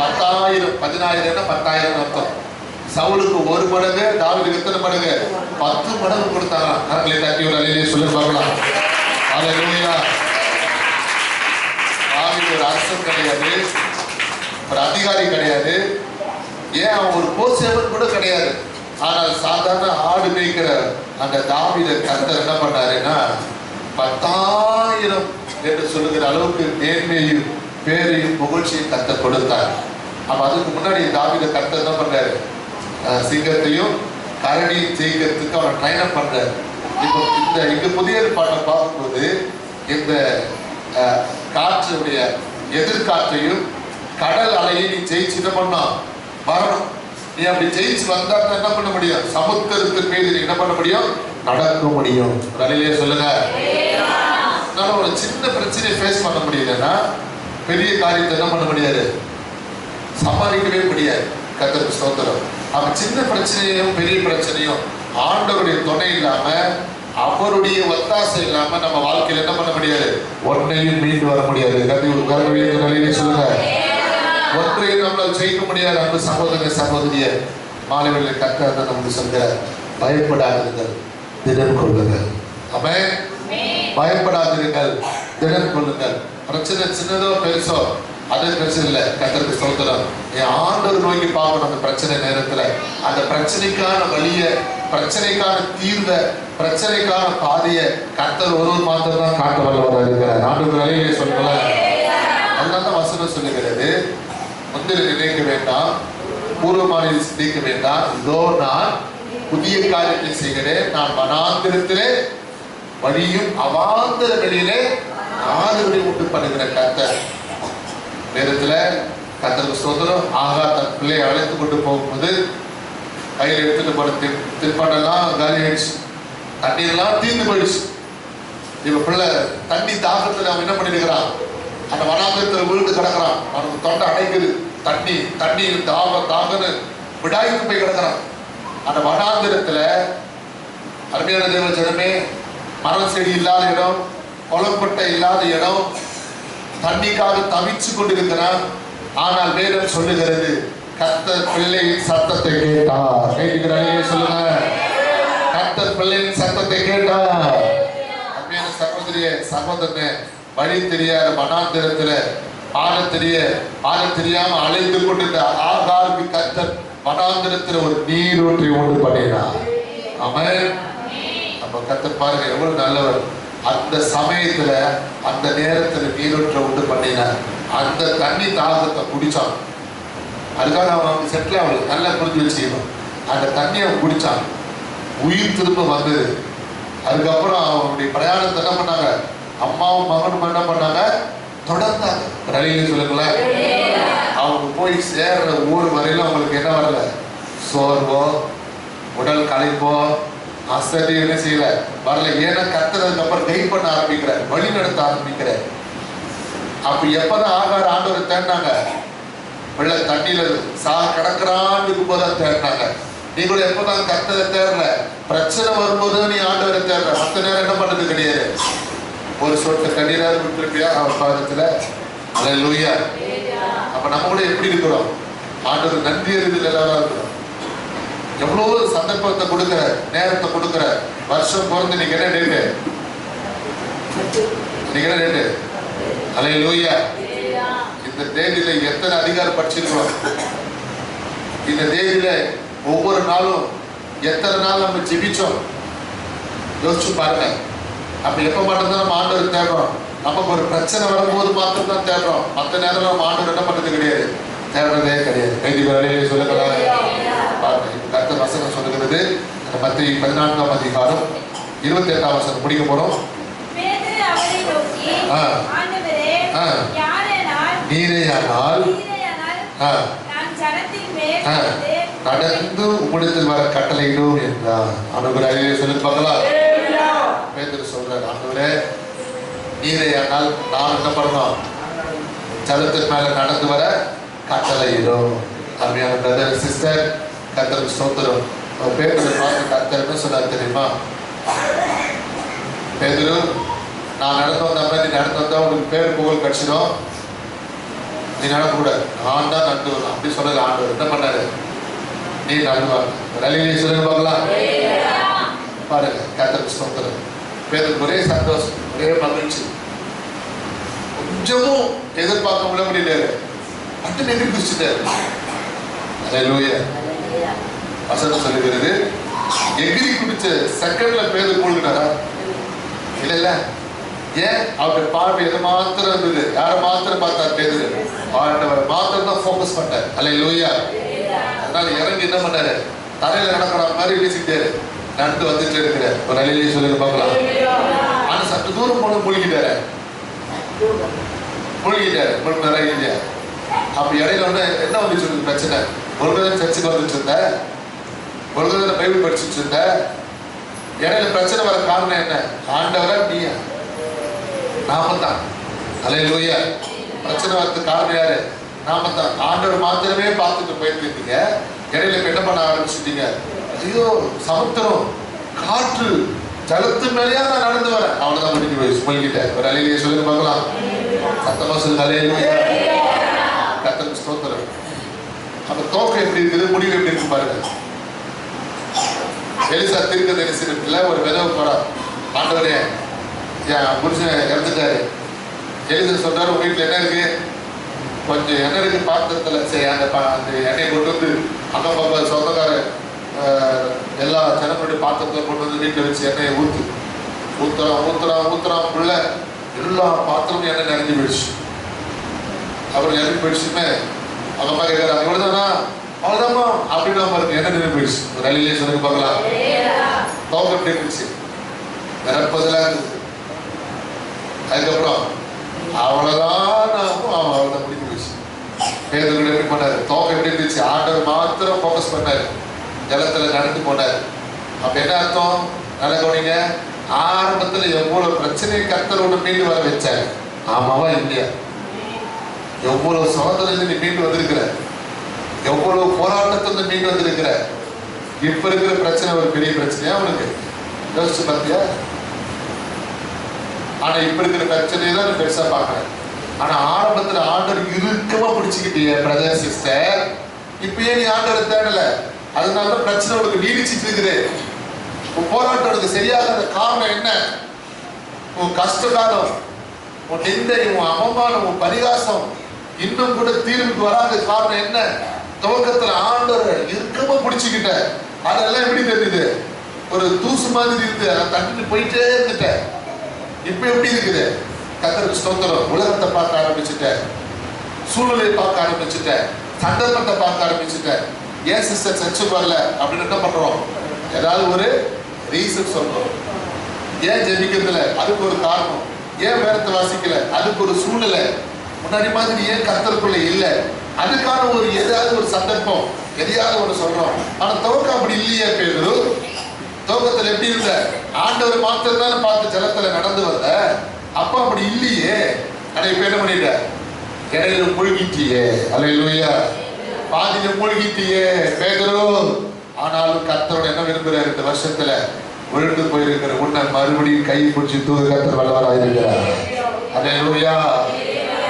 10,000. 10,000 10,000 அர்த்தம். சவுலுக்கு 1 மடங்கு, தாவீதுக்கு எத்தனை மடங்கு? 10 மடங்கு கொடுத்தாங்க. கரங்களை தட்டி ஒரு அலையிலே சொல்லி பார்க்கலாம். ஹல்லேலூயா. தாவீது ஒரு அரசன் கிடையாது, ஒரு அதிகாரி கிடையாது, ஏன் அவன் ஒரு போசேவன் கூட கிடையாது. ஆனால் சாதாரண ஆடு மேய்க்கிற அந்த தாவீதை கர்த்தர் என்ன பண்ணாருன்னா 10,000 என்று சொல்லுகிற அளவுக்கு நேர்மையும் பேரையும் புகழ்ச்சியும் கர்த்தர் கொடுத்தார். அப்ப அதுக்கு முன்னாடி தாவீதை கர்த்தர் என்ன பண்றாரு? சிங்கத்தையும் கரடியும் ஜெயிக்கிறதுக்கு அவனை ட்ரைன் அப் பண்றாரு. இப்போ இங்க புதிய பாட்டை பார்க்கும்போது இந்த காற்றுடைய எதிர்காற்றையும் கடல் அலையை நீ ஜெயிச்சு பண்ணா வரணும். நீ அப்படி ஜெயிச்சு வந்தா என்ன பண்ண முடியும்? சமுத்திரத்தின் மீது நீ என்ன பண்ண முடியும்? நடக்க முடியும். அலையிலே சொல்லுங்க. ஒரு சின்ன பிரச்சனையை ஃபேஸ் பண்ண முடியலன்னா பெரிய காரியத்தை என்ன பண்ண முடியாது? சமாளிக்கவே முடியாது. கர்த்தருக்கு ஸ்தோத்திரம். அப்ப சின்ன பிரச்சனையும் பெரிய பிரச்சனையும் ஆண்டவருடைய துணை இல்லாம, அவருடைய ஒத்தாசை இல்லாம நம்ம வாழ்க்கையில என்ன பண்ண முடியாது? ஒன்றையும் மீண்டு வர முடியாது. நிலையிலே சொல்லுங்க. ஒன்றையும் நம்மளால் ஜெயிக்க முடியாது. அன்பு சகோதர சகோதரிய மாணவர்களை கர்த்தர் நமக்கு சொல்ற, பயப்படாதீர்கள், திடன் கொள்ளுங்கள். ஆமென். பயப்படாதீர்கள், திடன் கொள்ளுங்கள். பிரச்சனை சின்னதோ பெருசோ அது பிரச்சனை இல்லை. கர்த்தருக்கு ஸ்தோத்திரம். என் ஆண்டவர் நோக்கி பார்க்கணும். அந்த பிரச்சனை நேரத்துல அந்த பிரச்சனைக்கான வழிய, பிரச்சனைக்கான தீர்வ, பிரச்சனைக்கான பாதைய கர்த்தர் ஒருவர் மாத்திரம் தான் காட்ட வல்லவராக இருக்கிறார். ஆண்டவர் நிலையிலே சொல்லல. அதனால வசனம் சொல்லுகிறது, முந்திர நினைக்க வேண்டாம், பூர்வமான சிந்திக்க வேண்டாம், இதோ நான் புதிய காரியத்தை செய்கிறேன், நான் வனாந்திரத்திலே வழியும் அவாந்தர வெளியிலே ஆறுகளை உண்டு பண்ணுகிற கர்த்தர். நேரத்துல கர்த்தருக்கு ஸ்தோத்திரம். ஆகார் தன் பிள்ளையை அழைத்து கொண்டு போகும்போது கையில் எடுத்துட்டு போன தின்பண்டெல்லாம் காலி ஆயிடுச்சு, தண்ணீர்லாம் தீர்ந்து போயிடுச்சு. இவன் பிள்ளை தண்ணி தாகத்துல அவன் என்ன பண்ணிருக்கிறான்? அந்த வனாந்திரத்துல விழுந்து கிடக்குறான். அவனுக்கு தொண்டை அடைக்குது, தண்ணி தண்ணி தாகன்னு விடாய்க்கு போய் கிடக்குறான். அந்த வனாந்திரத்துல அருமையான தேவ ஜனமே, மரம் செடி இல்லாத இடம், கொலப்பட்டை இல்லாத இடம், தண்ணிக்காக தவிச்சு கொண்டிருக்கிறான். ஆனால் வேதம் சொல்லுகிறது, கர்த்தர் பிள்ளையின் சத்தத்தை கேட்டார். கேட்கிறானே சொல்லுங்க. கர்த்தர் பிள்ளையின் சத்தத்தை கேட்டார். அருமையான சகோதரியே சகோதரனே, வழி தெரியாத வனாந்திரத்துல பாட தெரியாம அழைத்து கொண்டிருந்த ஆகாருக்கு கர்த்தர் வனாந்திரத்துல ஒரு நீரூற்றை உண்டு பண்ணினார். ஆமென். நம்ம கர்த்தர் பாருங்க எவ்வளவு நல்லவர். அந்த சமயத்துல அந்த நேரத்துல நீரூற்றை உண்டு பண்ணினார். அந்த தண்ணி தாகத்தை குடிச்சான். அதுக்காக அவன் செட்டில் அவளுக்கு நல்லா புரிஞ்சு வச்சுக்கணும். அந்த தண்ணியை அவன் குடிச்சான், உயிர் திரும்ப வந்தது. அதுக்கப்புறம் அவனுடைய பிரயாணத்தை என்ன பண்ணாங்க? அம்மாவும் மகனும் என்ன பண்ணாங்க? தொடர்ந்தாங்க. ரயில்னு சொல்லுங்களேன். அவங்க போய் சேர்ற ஊர் வரையில அவங்களுக்கு என்ன வரல? சோர்வோ, உடல் களைப்போ, அசதி என்ன செய்யல வரல. ஏன்னா கத்துறதுக்கு அப்புறம் கைட் பண்ண ஆரம்பிக்கிற, வழி நடத்த ஆரம்பிக்கிற. அப்ப எப்பதான் ஆகார் ஆண்டவரை தேடினாங்க? வெள்ள தண்ணியில கிடக்குறான்னு இருக்கும்போதுதான் தேடினாங்க. நீ கூட எப்பதான் கத்தரை தேடல, பிரச்சனை வரும்போது நீ ஆண்டவரை தேடுற. மற்ற நேரம் என்ன பண்ணது கிடையாது. ஒரு சொட்டு கண்ணீராக விட்டுருப்பியா அவர் பாதத்துல. அல்லேலூயா. அப்ப நம்ம கூட எப்படி இருக்கிறோம்? ஆண்டவர் நன்றி அறிதல் எல்லாரும் இருக்கிறோம். எவ்வளவு சந்தர்ப்பத்தை கொடுக்கிற, நேரத்தை கொடுக்கிற. வருஷம் பிறந்து நீங்க என்ன டேட்டு? நீங்க என்ன டேட்டு? அல்லேலூயா. இந்த தேதியில எத்தனை அதிகாரம் படிச்சிருக்கிறோம்? இந்த தேதியில ஒவ்வொரு நாளும் எத்தனை நாள் நம்ம ஜெபிச்சோம்? யோசிச்சு பாருங்க. அப்ப எப்ப மட்டும்தான் நம்ம ஆண்டவர் தேடுறோம்? நமக்கு ஒரு பிரச்சனை வரும்போது மாத்திரம் தான் தேடுறோம். மற்ற நேரம் நம்ம ஆண்டவர் என்ன பண்றது கிடையாது, தேடுறதே கிடையாது. கைதிகளே சொல்லுங்களா. கர்த்தர் வசனம் சொல்லுகிறது, மத்திய 14ஆம் அதிகாரம் 28ஆம் வசனம் முடிக்க போறோம். நீரேயானால் கடந்து உம்மிடத்தில் வர கட்டளையிடும் என்றார். ஆண்டவரே சொல்லி பார்க்கலாம். பேதுரு சொல்றார், ஆண்டவரே நீரேயானால் நான் என்ன பண்ணணும்? ஜலத்தின் மேல நடந்து வர கட்டளையிடும். அருமையான பிரதர் சிஸ்டர், கர்த்தருக்கு ஸ்தோத்திரம். பேதுரு பார்த்து கர்த்தர் என்ன சொன்னார் தெரியுமா? பேதுரு, நான் நடந்து வந்த மாதிரி நீ நடந்து வந்தா உனக்கு பேர் புகழ் கிடைச்சிடும், நீ நடக்கக்கூடாது, நான் தான் நடந்து வரலாம் அப்படி சொன்னது ஆண்டவர். என்ன பண்ணாரு? நீ நடந்துவாங்க. ரலிலே சொல்லுங்க பார்க்கலாம். பாருங்க, கர்த்தருக்கு ஸ்தோத்திரம். பேதுருக்கு ஒரே சந்தோஷம், ஒரே மகிழ்ச்சி, கொஞ்சமும் எதிர்பார்க்க முடியல, பட்டு எதிர் குதிச்சுட்டாரு. அல்லேலூயா. வசனம் சொல்லுகிறது, எகிரி குடிச்ச செகண்ட்ல பேதுரு மூழ்கினாரா? இல்ல இல்ல. ஏன்? அவருடைய பார்வை எதை மாத்திரம் இருந்தது? யாரை மாத்திரம் பார்த்தார் பேதுரு? ஆண்டவர் மாத்திரம் தான் ஃபோக்கஸ் பண்ணார். அல்லேலூயா. அதனால இறங்கி என்ன பண்ணாரு? தரையில நடக்கிற மாதிரி வீசிட்டாரு, நடந்து வந்துட்டு இருக்கிறார். ஒரு அல்லேலூயா சொல்லுங்க பார்க்கலாம். ஆனா சற்று தூரம் போன மூழ்கிட்டாரு, மூழ்கினாரா இல்லையா? அப்ப இடையில ஒண்ணு என்ன வந்துச்சு பிரச்சனை? ஒரு தடவை சர்ச்சுக்கு வந்துட்டு இருந்த, ஒரு தடவை பைபிள் படிச்சுட்டு இருந்த, இடையில பிரச்சனை வர காரணம் என்ன? ஆண்டவரா நீயா? நாம தான். அல்லேலூயா. பிரச்சனை வரதுக்கு காரணம் யாரு? நாம தான். ஆண்டவர் மாத்திரமே பார்த்துட்டு போயிருக்கீங்க, இடையில என்ன பண்ண ஆரம்பிச்சுட்டீங்க? ஐயோ சமுத்திரம், காற்று, ஜலத்து மேலேயா நான் நடந்து வரேன், அவ்வளவுதான் முடிஞ்சு போய் சொல்லிக்கிட்டேன். ஒரு அல்லேலூயா சொல்லுங்க பார்க்கலாம். சத்தமா சொல்லுங்க அல்லேலூயா. கர்த்தருக்கு ஸ்தோத்திரம். அந்த தோக்கம் எப்படி இருக்குது, முடிவு எப்படி இருக்கு பாருங்க. எலிசா தீர்க்கதரிசனத்துல ஒரு விதவை போறா, ஆண்டவரே என் புருஷன் இறந்துட்டாரு. எலிசா சொல்றாரு, உங்க வீட்டுல என்ன இருக்கு? கொஞ்சம் எண்ணெய் இருக்கு பாத்திரத்துல. சரி, அந்த எண்ணெயை கொண்டு வந்து அக்கம் பக்கம் சொந்தக்கார எல்லா ஜனங்களுடைய பாத்திரத்துல கொண்டு வந்து வீட்டுல வச்சு எண்ணெயை ஊத்துறான் புள்ள, எல்லா பாத்திரமும் எண்ணெய் நிறைஞ்சு போயிடுச்சு. அப்புறம் நிறைஞ்சு போயிடுச்சுமே அவங்க அம்மா கேட்கறாங்க, இவ்வளவுதானா? அவ்வளவுதாமா அப்படின்னு பாருங்க, என்ன நின்று போயிடுச்சு. ஒரு அழிலே சொல்லுங்க பார்க்கலாம். தோக்கம் எப்படி இருந்துச்சு? நிரப்பதெல்லாம் இருந்தது. அதுக்கப்புறம் அவ்வளவுதான் அவ்வளவுதான் முடிஞ்சு போயிடுச்சு. பேதுரு எப்படி பண்ணாரு? தோக்கம் எப்படி இருந்துச்சு? ஆண்டவர் மாத்திரம் ஃபோக்கஸ் பண்ணாரு, ஜலத்துல நடந்து போனாரு. அப்ப என்ன அர்த்தம்? நல்ல கவனிங்க. ஆரம்பத்துல எவ்வளவு பிரச்சனை கர்த்தரோட மீண்டு வர வச்சாங்க. ஆமாவா இல்லையா? எவ்வளவு சோதனை நீ மீண்டு வந்திருக்கிற, எவ்வளவு போராட்டத்துல மீண்டு வந்திருக்கிற. இப்ப இருக்கிற பிரச்சனை ஒரு பெரிய பிரச்சனையா உனக்கு? யோசிச்சு பார்த்தியா? ஆனா இப்ப இருக்கிற பிரச்சனையை தான் நீ பெருசா பாக்குற. ஆனா ஆரம்பத்துல ஆண்டவர் இறுக்கமா பிடிச்சுக்கிட்டிய பிரதர் சிஸ்டர். இப்பயே நீ ஆண்டவர் தேடல, அதனாலதான் பிரச்சனை உனக்கு நீடிச்சிட்டு இருக்குது. உன் போராட்டம் உனக்கு சரியாகாத காரணம் என்ன? உன் கஷ்டகாலம், உன் நிந்தை, உன் அவமானம், உன் பரிகாசம் இன்னும் கூட தீர்வுக்கு வராத காரணம் என்ன? துவக்கத்துல ஆண்டவர் இறுக்கமா பிடிச்சுக்கிட்ட. அதெல்லாம் எப்படி தெரியுது? ஒரு தூசு மாதிரி இருந்து அதை தட்டிட்டு போயிட்டே இருந்துட்ட. இப்ப எப்படி இருக்குது? கர்த்தருக்கு ஸ்தோத்திரம். உலகத்தை பார்க்க ஆரம்பிச்சுட்ட, சூழ்நிலையை பார்க்க ஆரம்பிச்சுட்ட, சந்தர்ப்பத்தை பார்க்க ஆரம்பிச்சுட்ட. ஏன் சிஸ்டர் சர்ச்சுக்கு வரல அப்படின்னு என்ன பண்றோம்? ஏதாவது ஒரு ரீசன் சொல்றோம். ஏன் ஜெபிக்கிறதுல? அதுக்கு ஒரு காரணம். ஏன் வேதத்தை வாசிக்கல? அதுக்கு ஒரு சூழ்நிலை. முன்னாடி மாதிரி ஏன் கர்த்தருக்குள்ள இல்ல? அதுக்கான ஒரு ஏதாவது ஒரு சந்தர்ப்பம், எதையாவது ஒன்று சொல்றோம். ஆனா துவக்கம் அப்படி இல்லையே பேதுரு. துவக்கத்துல எப்படி இருந்த? ஆண்டவர் மாத்திரம் தான் பார்த்து ஜலத்துல நடந்து வந்த. அப்ப அப்படி இல்லையே. ஆனா இப்ப என்ன பண்ணிட்ட? இடையில மூழ்கிட்டியே. அல்லேலூயா. பாதியில மூழ்கிட்டியே பேதுரு. ஆனாலும் கர்த்தரோட என்ன விரும்புறாரு? இந்த வருஷத்துல விழுந்து போயிருக்கிற உன்னை மறுபடியும் கை பிடிச்சி தூது கர்த்தர் வல்லவராக இருக்கிறார். அல்லேலூயா.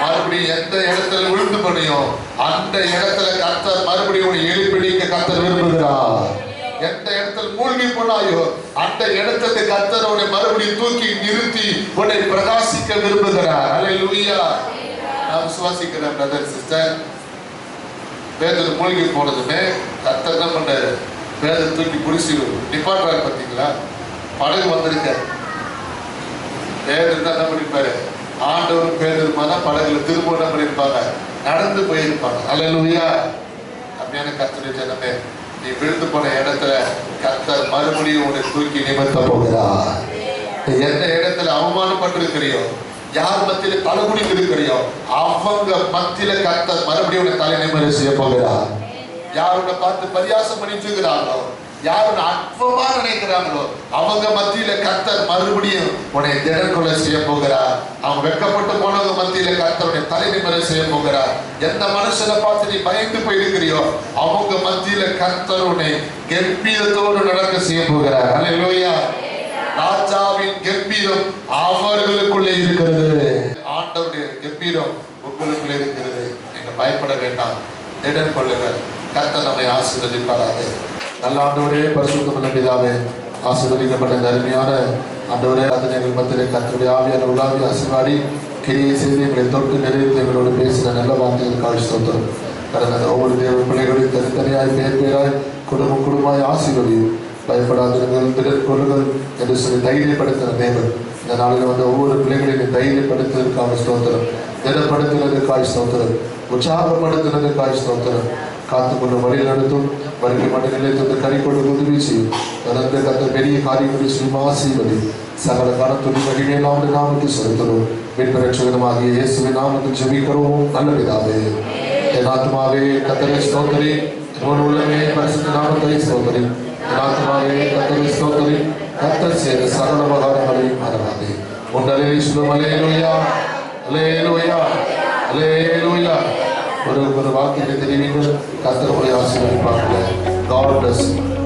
மறுபடியும் எந்த இடத்துல விழுந்து பண்ணியும் அந்த இடத்துல கர்த்தர் மறுபடியும் உன்னை எழுப்பிடிக்க கர்த்தர் விரும்புகிறார். எந்த இடத்துல மூழ்கி போனாயோ அந்த இடத்துல கர்த்தர் உன்னை மறுபடியும் தூக்கி நிறுத்தி உன்னை பிரகாசிக்க விரும்புகிறார். அல்லேலூயா. நான் விசுவாசிக்கிறேன் பிரதர் சிஸ்டர். பேதுரு மூழ்கி போனதுமே கர்த்தர் என்ன பண்றாரு? பேதுரு தூக்கி புடிச்சு நிப்பாட்டுறாரு. பார்த்தீங்களா? படகு வந்திருக்க. பேதுரு என்ன பண்ணிருப்பாரு? ஆண்டவரும் பேதுருமா தான் படகுல திரும்ப என்ன பண்ணிருப்பாங்க? நடந்து போயிருப்பாங்க. அல்லேலூயா. அப்படியான கர்த்தருடைய ஜனமே, நீ விழுந்து போன இடத்துல கர்த்தர் மறுபடியும் உன்னை தூக்கி நிமிர்த்த போகிறார். எந்த இடத்துல அவமானப்பட்டிருக்கிறியோ, யார் மத்தியில தலைமுடிக்கு இருக்கிறியோ அவங்க மத்தியில கர்த்தர் மறுபடியும் உன்னை தலை நிமிர செய்ய போகிறார். யார் உன்னை பார்த்து பரியாசம் பண்ணிட்டு இருக்கிறாங்களோ, யாரும் அற்பமா நினைக்கிறாங்களோ அவங்க மத்தியில கர்த்தர் மறுபடியும் உன்னை திடக்கொலை செய்ய போகிறார். அவங்க வெட்கப்பட்டு போனவங்க மத்தியில கர்த்தர் உன்னை தலைநிமிர செய்ய போகிறார். எந்த மனுஷனை பார்த்து நீ பயந்து போயிருக்கிறியோ அவங்க மத்தியில கர்த்தர் உன்னை கம்பீரத்தோடு நடக்க செய்ய போகிறார். அல்லேலூயா. ராஜாவின் கம்பீரம் அவர்களுக்குள்ளே இருக்கிறது. ஆண்டவருடைய கம்பீரம் உங்களுக்குள்ளே இருக்கிறது. நீங்க பயப்பட வேண்டாம், திடன் கொள்ளுங்கள். கர்த்தர் நம்மை ஆசீர்வதிப்பாராக. நல்ல ஆண்டவரே, பரிசுத்தமுள்ள பிதாவே, ஆசீர்வதிக்கப்பட்ட அருமையான ஆண்டவரே, அதனை எங்கள் மத்தியிலே கர்த்தருடைய ஆவியான உலாவி அசைவாடி கிரியை செய்து எங்களை தொட்டு நிறைவேற்றி எங்களோடு பேசின நல்ல வார்த்தைகளுக்காக ஸ்தோத்திரம். கடந்த ஒவ்வொரு தேவ பிள்ளைகளையும் தனித்தனியாய் பேராய் குடும்பமாய் ஆசீர்வதியும். பயப்படாதீர்கள், திடன் கொள்ளுங்கள் என்று சொல்லி தைரியப்படுத்தின தேவன் இந்த நாளில் வந்து ஒவ்வொரு பிள்ளைகளையும் தைரியப்படுத்துவதற்காக ஸ்தோத்திரம், திடப்படுத்தினதுக்காக ஸ்தோத்திரம், உற்சாகப்படுத்தினதுக்காக ஸ்தோத்திரம். காத்துக்கொண்டு வழி நடத்தும், வருகை மண்டலங்களை தொட்டு கறி கொண்டு உதவி செய்யும். தொடர்ந்து கத்த பெரிய காரியங்களை சும்மா செய்வது சகல காலத்துடன் மகிமையெல்லாம் நாமத்தை செலுத்தணும். மீட்பரட்சகரமாகிய இயேசுவின் நாமத்தில் ஜெபிக்கிறோம் நல்ல பிதாவே. என் ஆத்துமாவே கர்த்தரை ஸ்தோத்திரி, என் உள்ளமே பரிசுத்த நாமத்தை ஸ்தோத்திரி. என் ஆத்துமாவே கர்த்தரை ஸ்தோத்திரி, கர்த்தர் செய்த சகல உபகாரங்களையும் மறவாதே. உண்டலே சுகம். அல்லேலூயா, அல்லேலூயா, அல்லேலூயா. ஒரு வாக்கியத்தை தெரிவிங்கள். கர்த்தர் உங்களை ஆசீர்வதிப்பார்கள். God bless you.